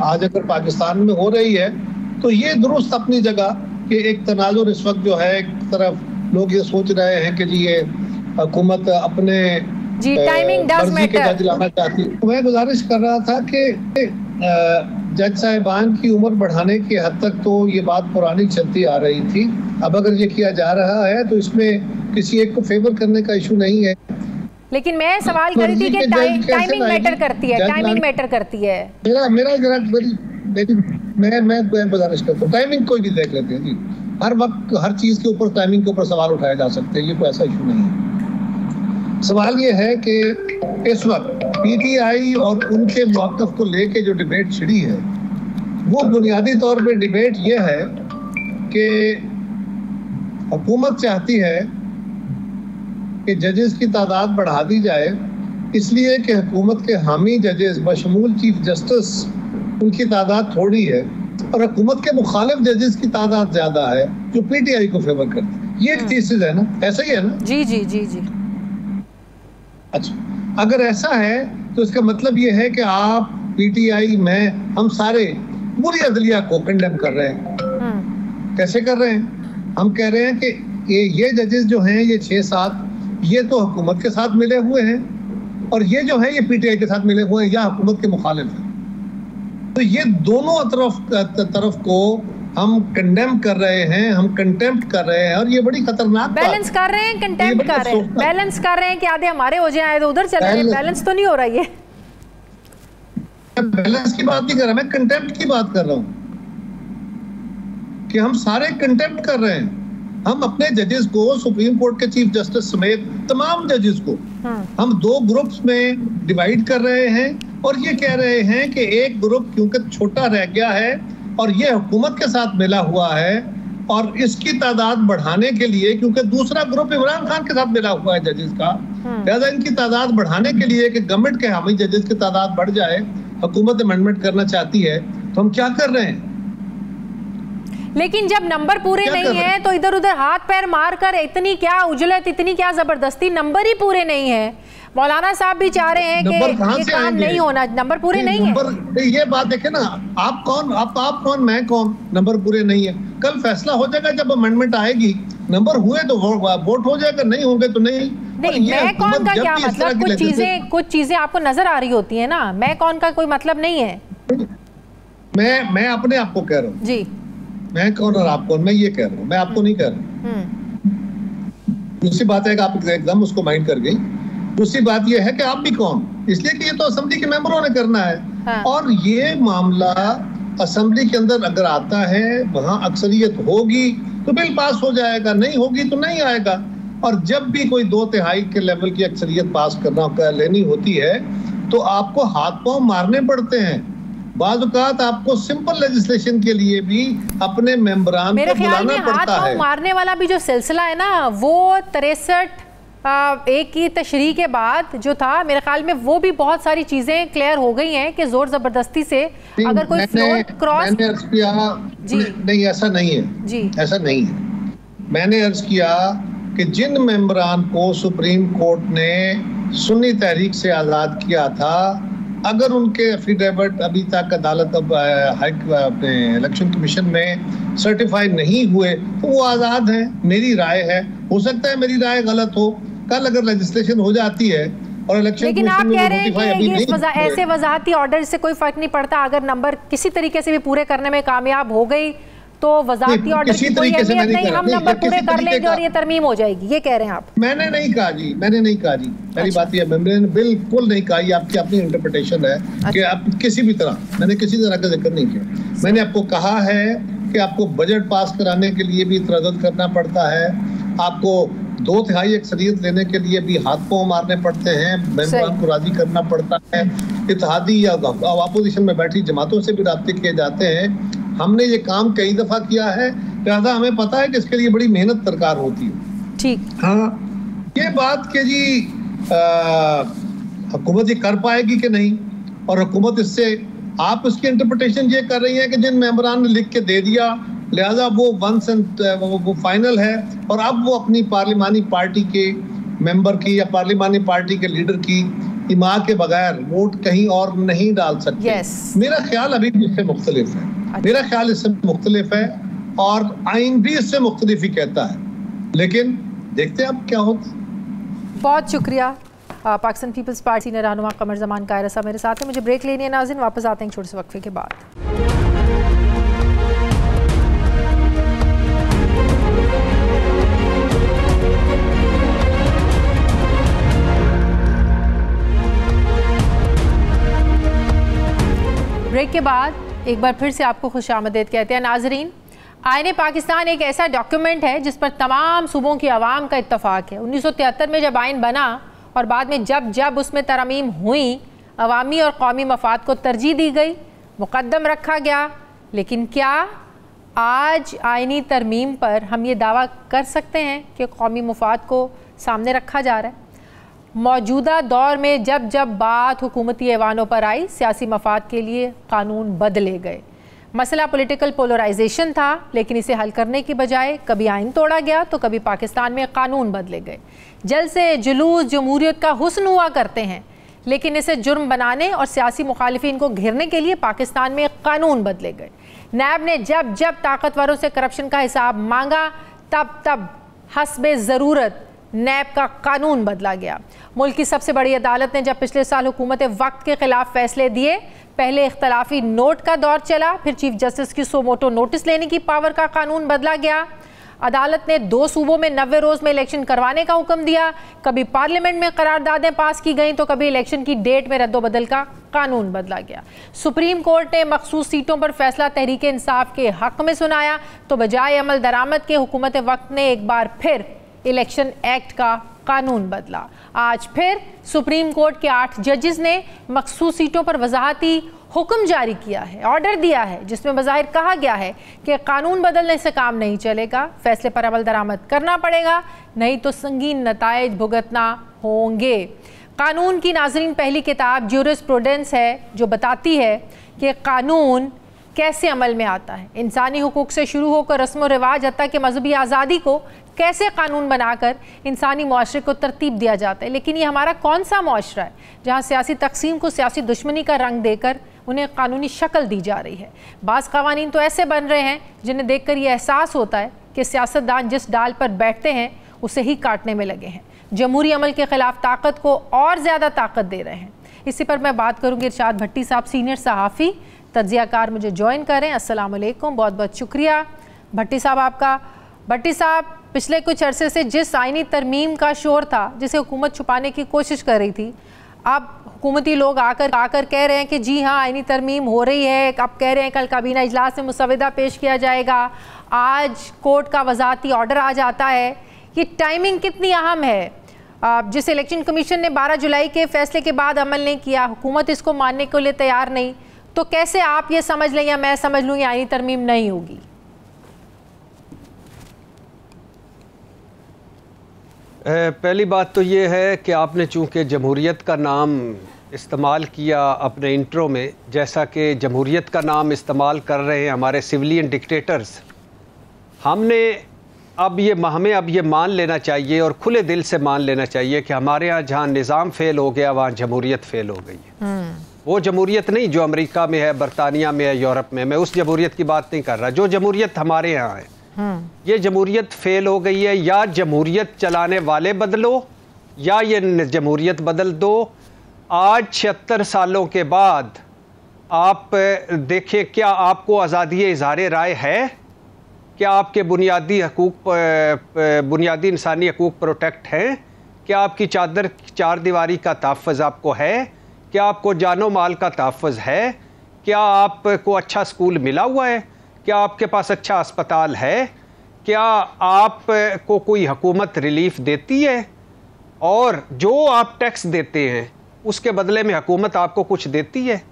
आज अगर पाकिस्तान में हो रही है तो ये दुरुस्त अपनी जगह कि एक तनाजुर इस वक्त जो है, एक तरफ लोग ये सोच रहे हैं कि जी ये हुकूमत अपने मर्जी के जज लाना चाहती है। मैं गुजारिश कर रहा था कि जज साहिबान की उम्र बढ़ाने की हद तक तो ये बात पुरानी चलती आ रही थी। अब अगर ये किया जा रहा है तो इसमें किसी एक को फेवर करने का इशू नहीं है। लेकिन मैं सवाल कर रही थी कि टाइमिंग मैटर करती है, टाइमिंग मैटर करती है। मैं गुजारिश करता हूँ, टाइमिंग कोई भी देख लेते हैं जी। हर वक्त हर चीज के ऊपर टाइमिंग के ऊपर सवाल उठाए जा सकते हैं, ये कोई ऐसा इशू नहीं है। सवाल ये है कि इस वक्त पीटीआई और उनके मौक़िफ़ को लेके जो डिबेट छिड़ी है, वो बुनियादी तौर पे डिबेट ये है कि हुकूमत चाहती है कि जजेस की तादाद बढ़ा दी जाए, इसलिए कि हुकूमत के हामी जजेस बशमूल चीफ जस्टिस उनकी तादाद थोड़ी है और हुकूमत के मुखालिफ जजेस की तादाद ज्यादा है जो पीटीआई को फेवर करती है। ये एक थीसिस है ना, ऐसा ही है ना? जी जी जी जी। अच्छा, अगर ऐसा है तो इसका मतलब ये है कि आप पीटीआई में हम सारे पूरी अदलिया को कंडेम कर रहे हैं। कैसे कर रहे हैं? हम कह रहे हैं कि ये जजेस जो हैं, ये 6-7 ये तो हुकूमत के साथ मिले हुए हैं और ये जो है ये पीटीआई के साथ मिले हुए हैं या हुकूमत के मुखालिफ हैं। तो ये दोनों तरफ को हम कंडेम कर रहे हैं, हम कंटेम्प्ट कर रहे हैं और ये बड़ी खतरनाक बैलेंस कर रहे हैं, कंटेम्प्ट कर रहे हैं, बैलेंस कर रहे हैं कि आधे हमारे हो जाए आधे उधर चले जाए। बैलेंस तो नहीं हो रहा है। बैलेंस की बात नहीं कर रहा, मैं कंटेम्प्ट की बात कर रहा हूँ कि हम सारे कंटेम्प्ट कर रहे हैं। हम अपने जजेस को, सुप्रीम कोर्ट के चीफ जस्टिस समेत तमाम जजेस को हम 2 ग्रुप्स में डिवाइड कर रहे हैं और ये कह रहे हैं कि एक ग्रुप क्योंकि छोटा रह गया है और ये हुकूमत के साथ मिला हुआ है और इसकी तादाद बढ़ाने के लिए, क्योंकि दूसरा ग्रुप इमरान खान के साथ मिला हुआ है जजेस का, लिहाजा इनकी तादाद बढ़ाने के लिए कि गवर्नमेंट के हामी जजेस की तादाद बढ़ जाए, हुकूमत अमेंडमेंट करना चाहती है। तो हम क्या कर रहे हैं? लेकिन जब नंबर पूरे नहीं है तो इधर उधर हाथ पैर मारकर इतनी क्या उजलत, इतनी क्या जबरदस्ती, नंबर ही पूरे नहीं है। मौलाना साहब भी चाह रहे हैं कि ये काम नहीं होना, नंबर पूरे नहीं है। ये बात देखें ना, आप कौन, मैं कौन, नंबर पूरे नहीं है। कल फैसला हो जाएगा, जब अमेंडमेंट आएगी, नंबर हुए तो वोट हो जाएगा, नहीं होंगे तो नहीं। मैं कौन का क्या मतलब? कुछ चीजें आपको नजर आ रही होती है ना, मैं कौन का कोई मतलब नहीं है। मैं अपने आप को कह रहा हूँ जी, मैं कौन और आप कौन, मैं ये कह रहा हूँ, मैं आपको नहीं कह रहा। दूसरी बात है कि आप एकदम उसको माइंड कर गई। दूसरी बात ये है कि आप भी कौन, इसलिए कि ये तो असेंबली के मेंबरों ने करना है। हाँ। और ये मामला असेंबली के अंदर अगर आता है, वहां अक्सरियत होगी तो बिल पास हो जाएगा, नहीं होगी तो नहीं आएगा। और जब भी कोई 2/3 के लेवल की अक्सरियत पास लेनी होती है तो आपको हाथ पांव मारने पड़ते हैं। बाज़ औक़ात आपको सिंपल लेजिस्लेशन के लिए भी अपने मेंबरान को बुलाना पड़ता है। मारने वाला भी जो सिलसिला है ना, वो 63 की तशरीह के बाद जो था, मेरे ख्याल में वो भी बहुत सारी चीजें क्लियर हो गई हैं कि जोर जबरदस्ती से अगर कोई फ्लोर क्रॉस जी नहीं, ऐसा नहीं है जी, ऐसा नहीं है। मैंने अर्ज किया कि जिन मेंबरान को सुप्रीम कोर्ट ने सुन्नी तहरीक से आज़ाद किया था, अगर उनके एफिडेविट अभी तक अदालत अपने इलेक्शन कमीशन में सर्टिफाइड नहीं हुए तो वो आज़ाद हैं। मेरी राय है, हो सकता है मेरी राय गलत हो। कल अगर लेजिस्लेशन हो जाती है और इलेक्शन, लेकिन आप कह रहे हैं कि ये ऐसे वजाहती ऑर्डर से कोई फर्क नहीं पड़ता, अगर नंबर किसी तरीके से भी पूरे करने में कामयाब हो गई तो वजाहती ऑर्डर की कोई अहमियत नहीं, हम नंबर पूरे कर लेंगे और ये तरमीम हो जाएगी, ये कह रहे हैं आप? मैंने नहीं कहा जी, मैंने नहीं कहा जी। पहली बात ये, मैंने बिल्कुल नहीं कहा, ये आपकी अपनी इंटरप्रिटेशन है कि आप किसी भी तरह, मैंने किसी तरह का जिक्र नहीं किया। मैंने आपको कहा है कि आपको बजट पास कराने के लिए भी तरद्दुद करना पड़ता है, आपको 2/3 अक्सरियत लेने के लिए भी हाथ पांव मारने पड़ते हैं, मेंबरान को राजी करना पड़ता है, इत्तेहादी या अपोजिशन में बैठी जमातों से भी राब्ते किए जाते हैं। हमने ये काम कई दफा किया है, लिहाजा हमें पता है कि इसके लिए बड़ी मेहनत दरकार होती है। ठीक, हाँ, ये बात कि जी हुकूमत ये कर पाएगी कि नहीं, और हुकूमत इससे आप इसकी इंटरप्रिटेशन ये कर रही हैं कि जिन मेंबरान ने लिख के दे दिया लिहाजा वो वंस एंड वो फाइनल है, और अब वो अपनी पार्लिमानी पार्टी के मेंबर की या पार्लिमानी पार्टी के लीडर की इमा के बगैर वोट कहीं और नहीं डाल सकते। मेरा ख्याल अभी भी इससे मुख्तलिफ है, मेरा ख्याल इससे मुख्तलिफ है और आइन भी इससे मुख्तलिफ ही कहता है, लेकिन देखते हैं अब क्या होता। बहुत शुक्रिया। पाकिस्तान पीपल्स पार्टी सीनियर रहनुमा कमर जमान कायरा साहब मेरे साथ हैं। मुझे ब्रेक लेनी है नाज़रीन, वापस आते हैं छोटे से वक्फे के बाद। ब्रेक के बाद एक बार फिर से आपको खुशामदीद कहते हैं नाज़रीन। आईने पाकिस्तान एक ऐसा डॉक्यूमेंट है जिस पर तमाम सूबों की आवाम का इत्तफाक है। 1973 में जब आइन बना और बाद में जब जब उसमें तरमीम हुई, अवामी और कौमी मफाद को तरजीह दी गई, मुकद्दम रखा गया। लेकिन क्या आज आइनी तरमीम पर हम ये दावा कर सकते हैं कि कौमी मफाद को सामने रखा जा रहा है? मौजूदा दौर में जब जब बात हुकूमती ऐवानों पर आई, सियासी मफाद के लिए कानून बदले गए। मसला पॉलिटिकल पोलराइजेशन था, लेकिन इसे हल करने की बजाय कभी आइन तोड़ा गया तो कभी पाकिस्तान में कानून बदले गए। जल से जुलूस जमहूरियत का हुस्न हुआ करते हैं, लेकिन इसे जुर्म बनाने और सियासी मुखालिफिन को घेरने के लिए पाकिस्तान में कानून बदले गए। नैब ने जब जब ताकतवरों से करप्शन का हिसाब मांगा, तब तब हस्बे ज़रूरत नैब का कानून बदला गया। मुल्क की सबसे बड़ी अदालत ने जब पिछले साल हुकूमत वक्त के खिलाफ फैसले दिए, पहले इख्तलाफी नोट का दौर चला, फिर चीफ जस्टिस की सोमोटो नोटिस लेने की पावर का कानून बदला गया। अदालत ने 2 सूबों में 90 रोज़ में इलेक्शन करवाने का हुक्म दिया। कभी पार्लियामेंट में करारदादें पास की गईं तो कभी इलेक्शन की डेट में रद्दोबदल का कानून बदला गया। सुप्रीम कोर्ट ने मखसूस सीटों पर फैसला तहरीक इंसाफ के हक में सुनाया तो बजाय अमल दरामद के हुकूमत वक्त ने एक बार फिर इलेक्शन एक्ट का कानून बदला। आज फिर सुप्रीम कोर्ट के 8 जजेस ने मखसूस सीटों पर वजाहती हुक्म जारी किया है, ऑर्डर दिया है, जिसमें बज़ाहिर कहा गया है कि कानून बदलने से काम नहीं चलेगा, फैसले पर अमल दरामद करना पड़ेगा, नहीं तो संगीन नताइज भुगतना होंगे। कानून की नाज़रीन पहली किताब ज्यूरिस्प्रूडेंस है, जो बताती है कि कानून कैसे अमल में आता है। इंसानी हुकूक से शुरू होकर रस्म व रिवाज हत्ता कि मजहबी आज़ादी को कैसे कानून बनाकर इंसानी मुआशरे को तरतीब दिया जाता है। लेकिन ये हमारा कौन सा मुआशरा है जहाँ सियासी तकसीम को सियासी दुश्मनी का रंग देकर उन्हें कानूनी शक्ल दी जा रही है। बाज़ क़वानीन तो ऐसे बन रहे हैं जिन्हें देखकर ये एहसास होता है कि सियासतदान जिस डाल पर बैठते हैं उसे ही काटने में लगे हैं। जमहूरी अमल के ख़िलाफ़ ताकत को और ज़्यादा ताकत दे रहे हैं। इसी पर मैं बात करूँगी। इरशाद भट्टी साहब सीनियर सहाफ़ी तज्ज़ियाकार मुझे ज्वाइन करें। अस्सलाम वालेकुम, बहुत बहुत शुक्रिया भट्टी साहब आपका। भट्टी साहब, पिछले कुछ अरसे से जिस आइनी तरमीम का शोर था, जिसे हुकूमत छुपाने की कोशिश कर रही थी, अब हुकूमती लोग आकर कह रहे हैं कि जी हाँ आइनी तरमीम हो रही है। अब कह रहे हैं कल काबीना इजलास में मुसवदा पेश किया जाएगा, आज कोर्ट का वजाहती ऑर्डर आ जाता है। ये टाइमिंग कितनी अहम है? जिस इलेक्शन कमीशन ने 12 जुलाई के फैसले के बाद अमल नहीं किया, हुकूमत इसको मानने के लिए तैयार नहीं, तो कैसे आप ये समझ लें या मैं समझ लूँ ये आइनी तरमीम नहीं होगी? पहली बात तो ये है कि आपने चूँकि जमहूरियत का नाम इस्तेमाल किया अपने इंट्रो में, जैसा कि जमहूरियत का नाम इस्तेमाल कर रहे हैं हमारे सिविलियन डिक्टेटर्स, हमें अब ये मान लेना चाहिए और खुले दिल से मान लेना चाहिए कि हमारे यहाँ जहाँ निज़ाम फ़ेल हो गया वहाँ जमहूरियत फ़ेल हो गई है। वो जमहूरियत नहीं जो अमेरिका में है, बरतानिया में है, यूरोप में। मैं उस जमहूरियत की बात नहीं कर रहा। जो जमहूरियत हमारे यहाँ है, ये जमहूरियत फेल हो गई है। या जमहूरियत चलाने वाले बदलो या ये जमहूरियत बदल दो। आज 76 सालों के बाद आप देखें, क्या आपको आज़ादी इज़हार राय है? क्या आपके बुनियादी हकूक़, बुनियादी इंसानी हकूक़ प्रोटेक्ट हैं? क्या आपकी चार दीवारी का तहफ़्फ़ुज़ आपको है? क्या आपको जानो माल का तहफ़्फ़ुज़ है? क्या आपको अच्छा स्कूल मिला हुआ है? क्या आपके पास अच्छा अस्पताल है? क्या आपको कोई हुकूमत रिलीफ देती है? और जो आप टैक्स देते हैं उसके बदले में हुकूमत आपको कुछ देती है?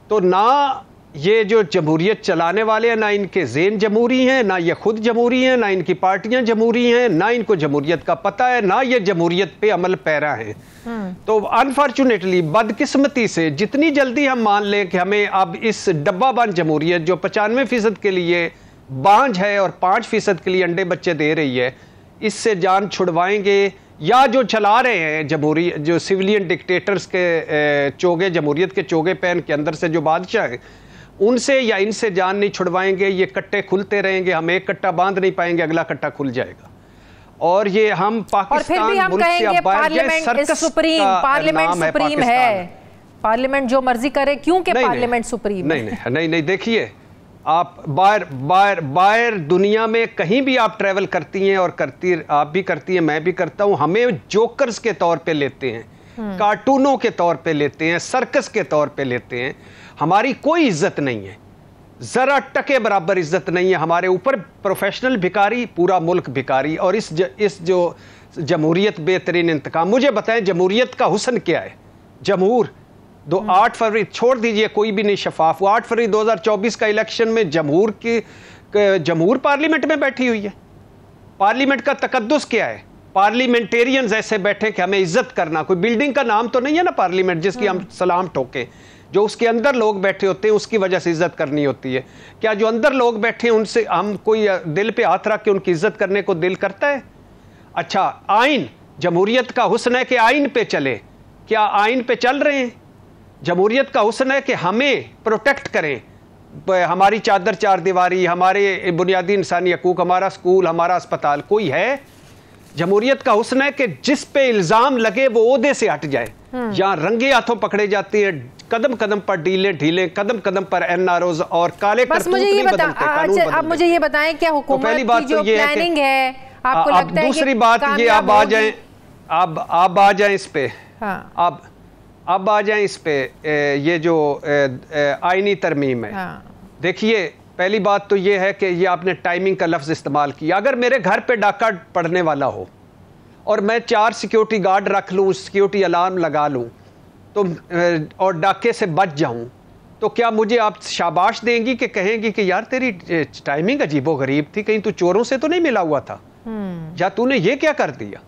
तो ना ये जो जमहूरियत चलाने वाले हैं ना इनके ज़ेन जमहूरी हैं, ना ये खुद जमहूरी हैं, ना इनकी पार्टियां जमहूरी हैं, ना इनको जमहूरियत का पता है, ना ये जमहूरियत पे अमल पैरा हैं। तो अनफॉर्चुनेटली, बदकिस्मती से, जितनी जल्दी हम मान लें कि हमें अब इस डब्बा बंद जमहूरियत जो 95% के लिए बांझ है और 5% के लिए अंडे बच्चे दे रही है, इससे जान छुड़वाएंगे, या जो चला रहे हैं जमहूरी, जो सिविलियन डिक्टेटर्स के चोगे, जमहूरियत के चोगे पहन के अंदर से जो बादशाह हैं, उनसे या इनसे जान नहीं छुड़वाएंगे। ये कट्टे खुलते रहेंगे, हम एक कट्टा बांध नहीं पाएंगे, अगला कट्टा खुल जाएगा। और ये हम पाकिस्तान हम कहेंगे पार्लियामेंट सुप्रीम, पार्लियामेंट सुप्रीम है, पार्लियामेंट जो मर्जी करे, क्योंकि पार्लियामेंट सुप्रीम है। नहीं, देखिए, आप बाहर दुनिया में कहीं भी आप ट्रैवल करती हैं, और आप भी करती हैं, मैं भी करता हूं, हमें जोकर्स के तौर पे लेते हैं, कार्टूनों के तौर पे लेते हैं, सर्कस के तौर पे लेते हैं। हमारी कोई इज्जत नहीं है, जरा टके बराबर इज्जत नहीं है। हमारे ऊपर प्रोफेशनल भिखारी, पूरा मुल्क भिखारी। और इस जो जमहूरियत बेहतरीन इंतकाम, मुझे बताएं जमहूरियत का हुस्न क्या है? जमहूर 8 फरवरी, छोड़ दीजिए कोई भी नहीं शफाफ, 8 फरवरी 2024 का इलेक्शन में जमहूर पार्लियामेंट में बैठी हुई है। पार्लियामेंट का तकद्दुस क्या है? पार्लियामेंटेरियंस ऐसे बैठे कि हमें इज्जत करना, कोई बिल्डिंग का नाम तो नहीं है ना पार्लियामेंट जिसकी हम सलाम ठोके। जो उसके अंदर लोग बैठे होते हैं उसकी वजह से इज्जत करनी होती है। क्या जो अंदर लोग बैठे हैं उनसे हम कोई दिल पे हाथ रख के उनकी इज्जत करने को दिल करता है? अच्छा, आइन, जमहूरियत का हुस्न है कि आइन पे चले। क्या आइन पे चल रहे हैं? जमहूरियत का हुस्न है कि हमें प्रोटेक्ट करें, हमारी चादर चार दीवारी, हमारे बुनियादी इंसानी हकूक, हमारा स्कूल, हमारा अस्पताल, कोई है? जमहूरियत का हुस्न है कि जिस पे इल्जाम लगे वो ओहदे से हट जाए। जहां रंगे हाथों पकड़े जाते हैं, कदम कदम पर ढीले, कदम कदम पर एनआरओज और काले करतूत नहीं बदलते, कानून बदलते। अब मुझे ये बताएं, क्या हुकूमत तो पहली बात की जो तो ये प्लानिंग है, आपको लगता है? दूसरी बात ये, आप आ जाएं इस पे, अब आ जाएं इस पे, ये जो आईनी तरमीम है। देखिए, पहली बात तो ये है कि ये आपने टाइमिंग का लफ्ज़ इस्तेमाल किया। अगर मेरे घर पे डाका पड़ने वाला हो और मैं 4 सिक्योरिटी गार्ड रख लूँ, सिक्योरिटी अलार्म लगा लूँ तो और डाके से बच जाऊँ, तो क्या मुझे आप शाबाश देंगी कि कहेंगी कि यार तेरी टाइमिंग अजीबो गरीब थी, कहीं तू चोरों से तो नहीं मिला हुआ था, या तूने ये क्या कर दिया?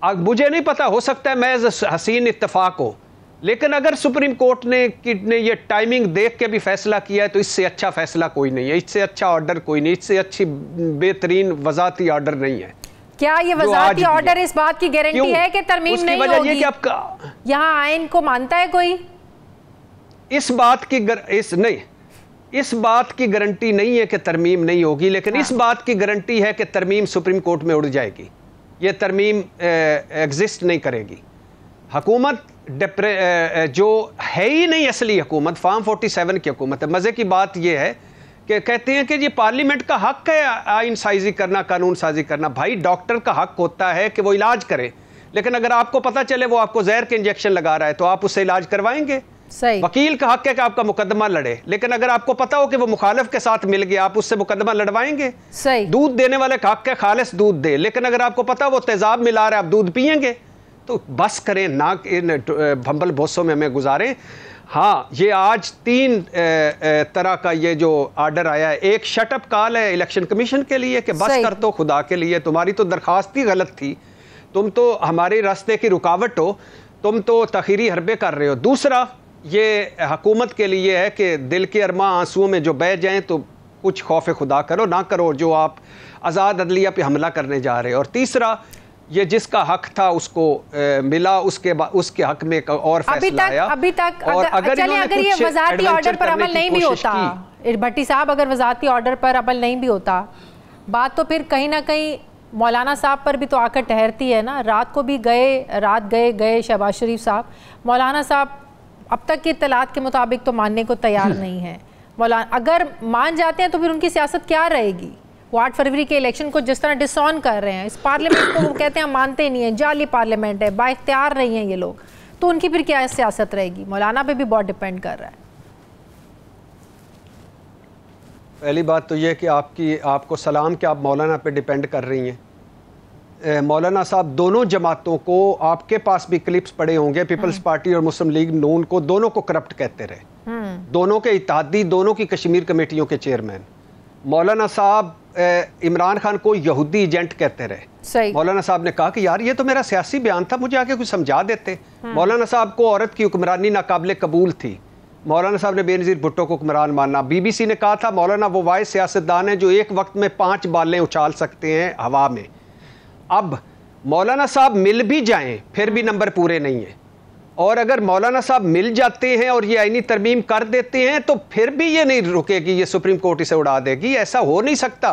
अब मुझे नहीं पता, हो सकता है मैं हसीन इत्तेफाक हो, लेकिन अगर सुप्रीम कोर्ट ने ये टाइमिंग देख के भी फैसला किया है तो इससे अच्छा फैसला कोई नहीं है, इससे अच्छा ऑर्डर कोई नहीं, इससे अच्छी बेहतरीन वजाती ऑर्डर नहीं है। क्या ये वजाती ऑर्डर इस बात की गारंटी है कि तरमीम नहीं होगी? यहाँ आइन को मानता है कोई? इस बात की गारंटी नहीं है कि तरमीम नहीं होगी, लेकिन इस बात की गारंटी है कि तरमीम सुप्रीम कोर्ट में उड़ जाएगी, ये तरमीम एग्जिस्ट नहीं करेगी। हुकूमत जो है ही नहीं असली हुकूमत, फार्म 47 की हुकूमत है। मज़े की बात यह है कि कहते हैं कि ये पार्लियामेंट का हक है आइन साजी करना, कानून साजी करना। भाई, डॉक्टर का हक होता है कि वो इलाज करे, लेकिन अगर आपको पता चले वो आपको जहर के इंजेक्शन लगा रहा है तो आप उससे इलाज करवाएंगे। सही। वकील का हक है कि आपका मुकदमा लड़े, लेकिन अगर आपको पता हो कि वो मुखालिफ के साथ मिल गया, आप उससे मुकदमा लड़वाएंगे। सही। दूध देने वाले का हक है खालिस दूध दे, लेकिन अगर आपको पता वो तेजाब मिला रहा है, आप दूध पिएंगे। तो बस करें ना, इन भंबल भोसों में हमें गुजारें। हाँ, ये आज 3 तरह का ये जो ऑर्डर आया है। एक शटअप कॉल है इलेक्शन कमीशन के लिए कि बस कर दो खुदा के लिए, तुम्हारी तो दरखास्त ही गलत थी, तुम तो हमारे रास्ते की रुकावट हो, तुम तो तखीरी हरबे कर रहे हो। दूसरा ये हुकूमत के लिए है कि दिल के अरमा आंसुओं में जो बह जाएं तो कुछ खौफ खुदा करो ना करो जो आप आज़ाद अदलिया पे हमला करने जा रहे हो। और तीसरा, ये जिसका हक था उसको मिला, उसके हक में एक और फैसला आया। अभी तक अगर ये वज़ाती ऑर्डर पर अमल नहीं भी होता, भट्टी साहब, अगर वज़ाती ऑर्डर पर अमल नहीं भी होता, बात तो फिर कहीं ना कहीं मौलाना साहब पर भी तो आकर ठहरती है ना। रात को भी गए शहबाज शरीफ साहब। मौलाना साहब अब तक की इत्तलात के मुताबिक तो मानने को तैयार नहीं है। मौलाना अगर मान जाते हैं तो फिर उनकी सियासत क्या रहेगी? वो 8 फरवरी के इलेक्शन को जिस तरह डिसऑन कर रहे हैं, इस पार्लियामेंट को वो कहते हैं हम मानते ही नहीं है, जाली पार्लियामेंट है, बाइख्तियार नहीं है ये लोग, तो उनकी फिर क्या सियासत रहेगी? मौलाना पे भी बहुत डिपेंड कर रहा है। पहली बात तो ये कि आपको सलाम कि आप मौलाना पे डिपेंड कर रही हैं। मौलाना साहब दोनों जमातों को, आपके पास भी क्लिप्स पड़े होंगे, पीपल्स पार्टी और मुस्लिम लीग नून को, दोनों को करप्ट कहते रहे। दोनों के इत्तेहादी, दोनों की कश्मीर कमेटियों के चेयरमैन। मौलाना साहब इमरान खान को यहूदी एजेंट कहते रहे। मौलाना साहब ने कहा कि यार ये तो मेरा सियासी बयान था, मुझे आके कुछ समझा देते। मौलाना साहब को औरत की हुक्मरानी नाकाबिले कबूल थी। मौलाना साहब ने बेनज़ीर भुट्टो को हुक्मरान माना। BBC ने कहा था मौलाना वो वाहिद सियासतदान है जो एक वक्त में 5 बालें उछाल सकते हैं हवा में। अब मौलाना साहब मिल भी जाएं फिर भी नंबर पूरे नहीं है, और अगर मौलाना साहब मिल जाते हैं और ये आईनी तरमीम कर देते हैं तो फिर भी ये नहीं रुकेगी, ये सुप्रीम कोर्ट इसे उड़ा देगी। ऐसा हो नहीं सकता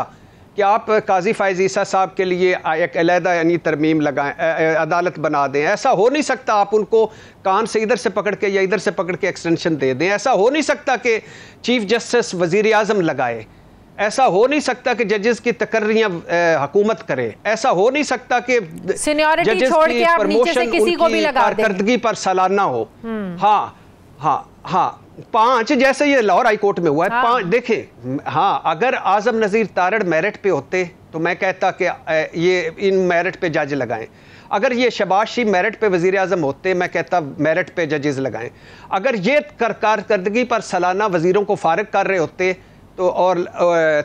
कि आप काजी फायज ईसा साहब के लिए एक अलहदा यानी तरमीम लगाएं, अदालत बना दें। ऐसा हो नहीं सकता आप उनको कान से इधर से पकड़ के या इधर से पकड़ के एक्सटेंशन दे दें। ऐसा हो नहीं सकता कि चीफ जस्टिस वजीर आज़म लगाए। ऐसा हो नहीं सकता कि जजेस की तकर्रियां हुकूमत करे। ऐसा हो नहीं सकता कि सीनियरिटी छोड़ के आप नीचे से किसी को भी लगा दें, कारकर्दगी पर सालाना हो। हाँ 5 जैसे ये लाहौर हाई कोर्ट में हुआ है। 5 देखें, हाँ अगर आजम नज़ीर तारड़ मेरिट पे होते तो मैं कहता कि ये इन मेरिट पे जज लगाएं। अगर ये शहबाज शरीफ मेरिट पे वजीर आज़म होते मैं कहता मेरिट पे जजेस लगाएं। अगर ये कारकर्दगी पर सालाना वजीरों को फारिग कर रहे होते तो और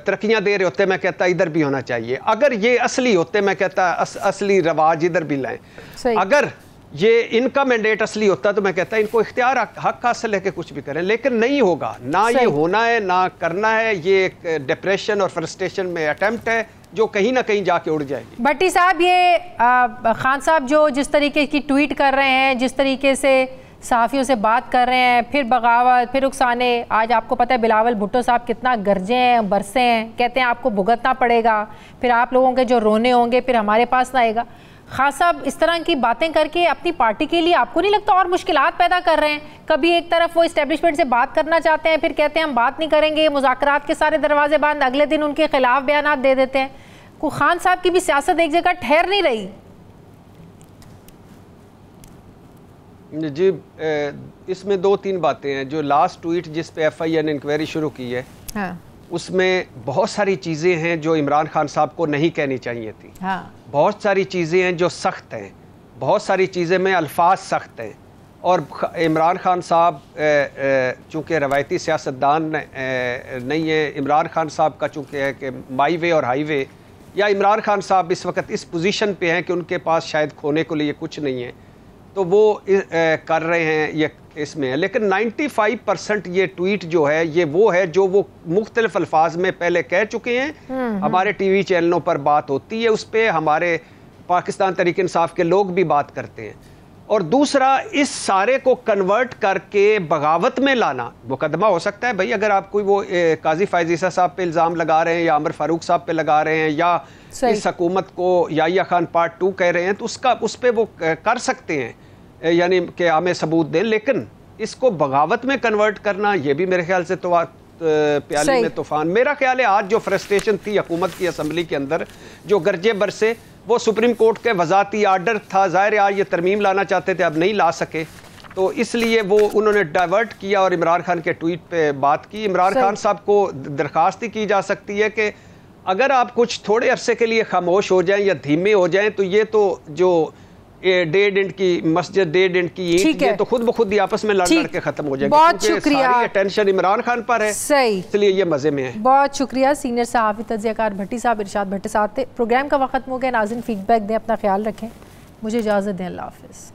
तरक्कियाँ दे रहे होते मैं कहता इधर भी होना चाहिए। अगर ये असली होते मैं कहता असली रवाज इधर भी लाएं। अगर ये इनका मैंडेट असली होता तो मैं कहता इनको इख्तियार हक हासिल है कि कुछ भी करें, लेकिन नहीं होगा ना। ये होना है ना करना है। ये एक डिप्रेशन और फ्रस्ट्रेशन में अटेम्प्ट है जो कहीं ना कहीं जाके उड़ जाएगी। भट्टी साहब, ये खान साहब जो जिस तरीके की ट्वीट कर रहे हैं, जिस तरीके से सहाफ़ियों से बात कर रहे हैं, फिर बगावत, फिर उकसाने। आज आपको पता है बिलावल भुट्टो साहब कितना गरजे हैं, बरसे हैं, कहते हैं आपको भुगतना पड़ेगा, फिर आप लोगों के जो रोने होंगे फिर हमारे पास ना आएगा। खान साहब इस तरह की बातें करके अपनी पार्टी के लिए आपको नहीं लगता और मुश्किलात पैदा कर रहे हैं? कभी एक तरफ वो इस्टेब्लिशमेंट से बात करना चाहते हैं, फिर कहते हैं हम बात नहीं करेंगे, मुज़ाकरात के सारे दरवाजे बंद, अगले दिन उनके खिलाफ बयानात दे देते हैं। को खान साहब की भी सियासत एक जगह ठहर नहीं रही। जी इसमें 2-3 बातें हैं। जो लास्ट ट्वीट जिस पे FIA ने इंक्वायरी शुरू की है, हाँ। उसमें बहुत सारी चीज़ें हैं जो इमरान खान साहब को नहीं कहनी चाहिए थी। हाँ। बहुत सारी चीज़ें हैं जो सख्त हैं, बहुत सारी चीज़ें में अल्फाज सख्त हैं। और इमरान खान साहब चूँकि रवायती सियासतदान नहीं है, इमरान खान साहब का चूँकि है कि माई वे और हाई वे, या इमरान खान साहब इस वक्त इस पोजीशन पे हैं कि उनके पास शायद खोने को लिए कुछ नहीं है, तो वो कर रहे हैं, ये इसमें है। लेकिन 95% ये ट्वीट जो है ये वो है जो वो मुख्तलिफ अल्फाज में पहले कह चुके हैं। हमारे TV चैनलों पर बात होती है, उस पर हमारे पाकिस्तान तहरीक इंसाफ के लोग भी बात करते हैं। और दूसरा, इस सारे को कन्वर्ट करके बगावत में लाना मुकदमा हो सकता है भाई। अगर आप कोई वो काजी फायज ईसा साहब पे इल्ज़ाम लगा रहे हैं या अमर फारूक साहब पे लगा रहे हैं या इस हुकूमत को याहिया खान पार्ट 2 कह रहे हैं तो उसका उस पर वो कर सकते हैं, यानी कि हमें सबूत दें। लेकिन इसको बगावत में कन्वर्ट करना ये भी मेरे ख्याल से तो प्याली में तूफान। मेरा ख्याल है आज जो फ्रस्ट्रेशन थी हुकूमत की असम्बली के अंदर, जो गरजे बरसे, वो सुप्रीम कोर्ट के वज़ाती आर्डर था। ज़ाहिर आज ये तरमीम लाना चाहते थे, अब नहीं ला सके, तो इसलिए वो उन्होंने डाइवर्ट किया और इमरान खान के ट्वीट पे बात की। इमरान खान साहब को दरख्वास्त की जा सकती है कि अगर आप कुछ थोड़े अरसे के लिए खामोश हो जाएं या धीमे हो जाएं तो ये तो जो डेढ़ इंच की मस्जिद, डेढ़ इंच की ईंट, ये तो खुद ब खुद ही आपस में लड़ के खत्म हो जाएगी। बहुत शुक्रिया। सारी अटेंशन इमरान खान पर है, सही, इसलिए ये मजे में है। बहुत शुक्रिया। सीनियर सहाफ़ी तज्ज़ियाकार भट्टी साहब, इरशाद भट्टी साहब थे। प्रोग्राम का वक्त हो गया। नाज़रीन फीडबैक दें, अपना ख्याल रखें, मुझे इजाज़त दें। अल्लाह हाफ़िज़।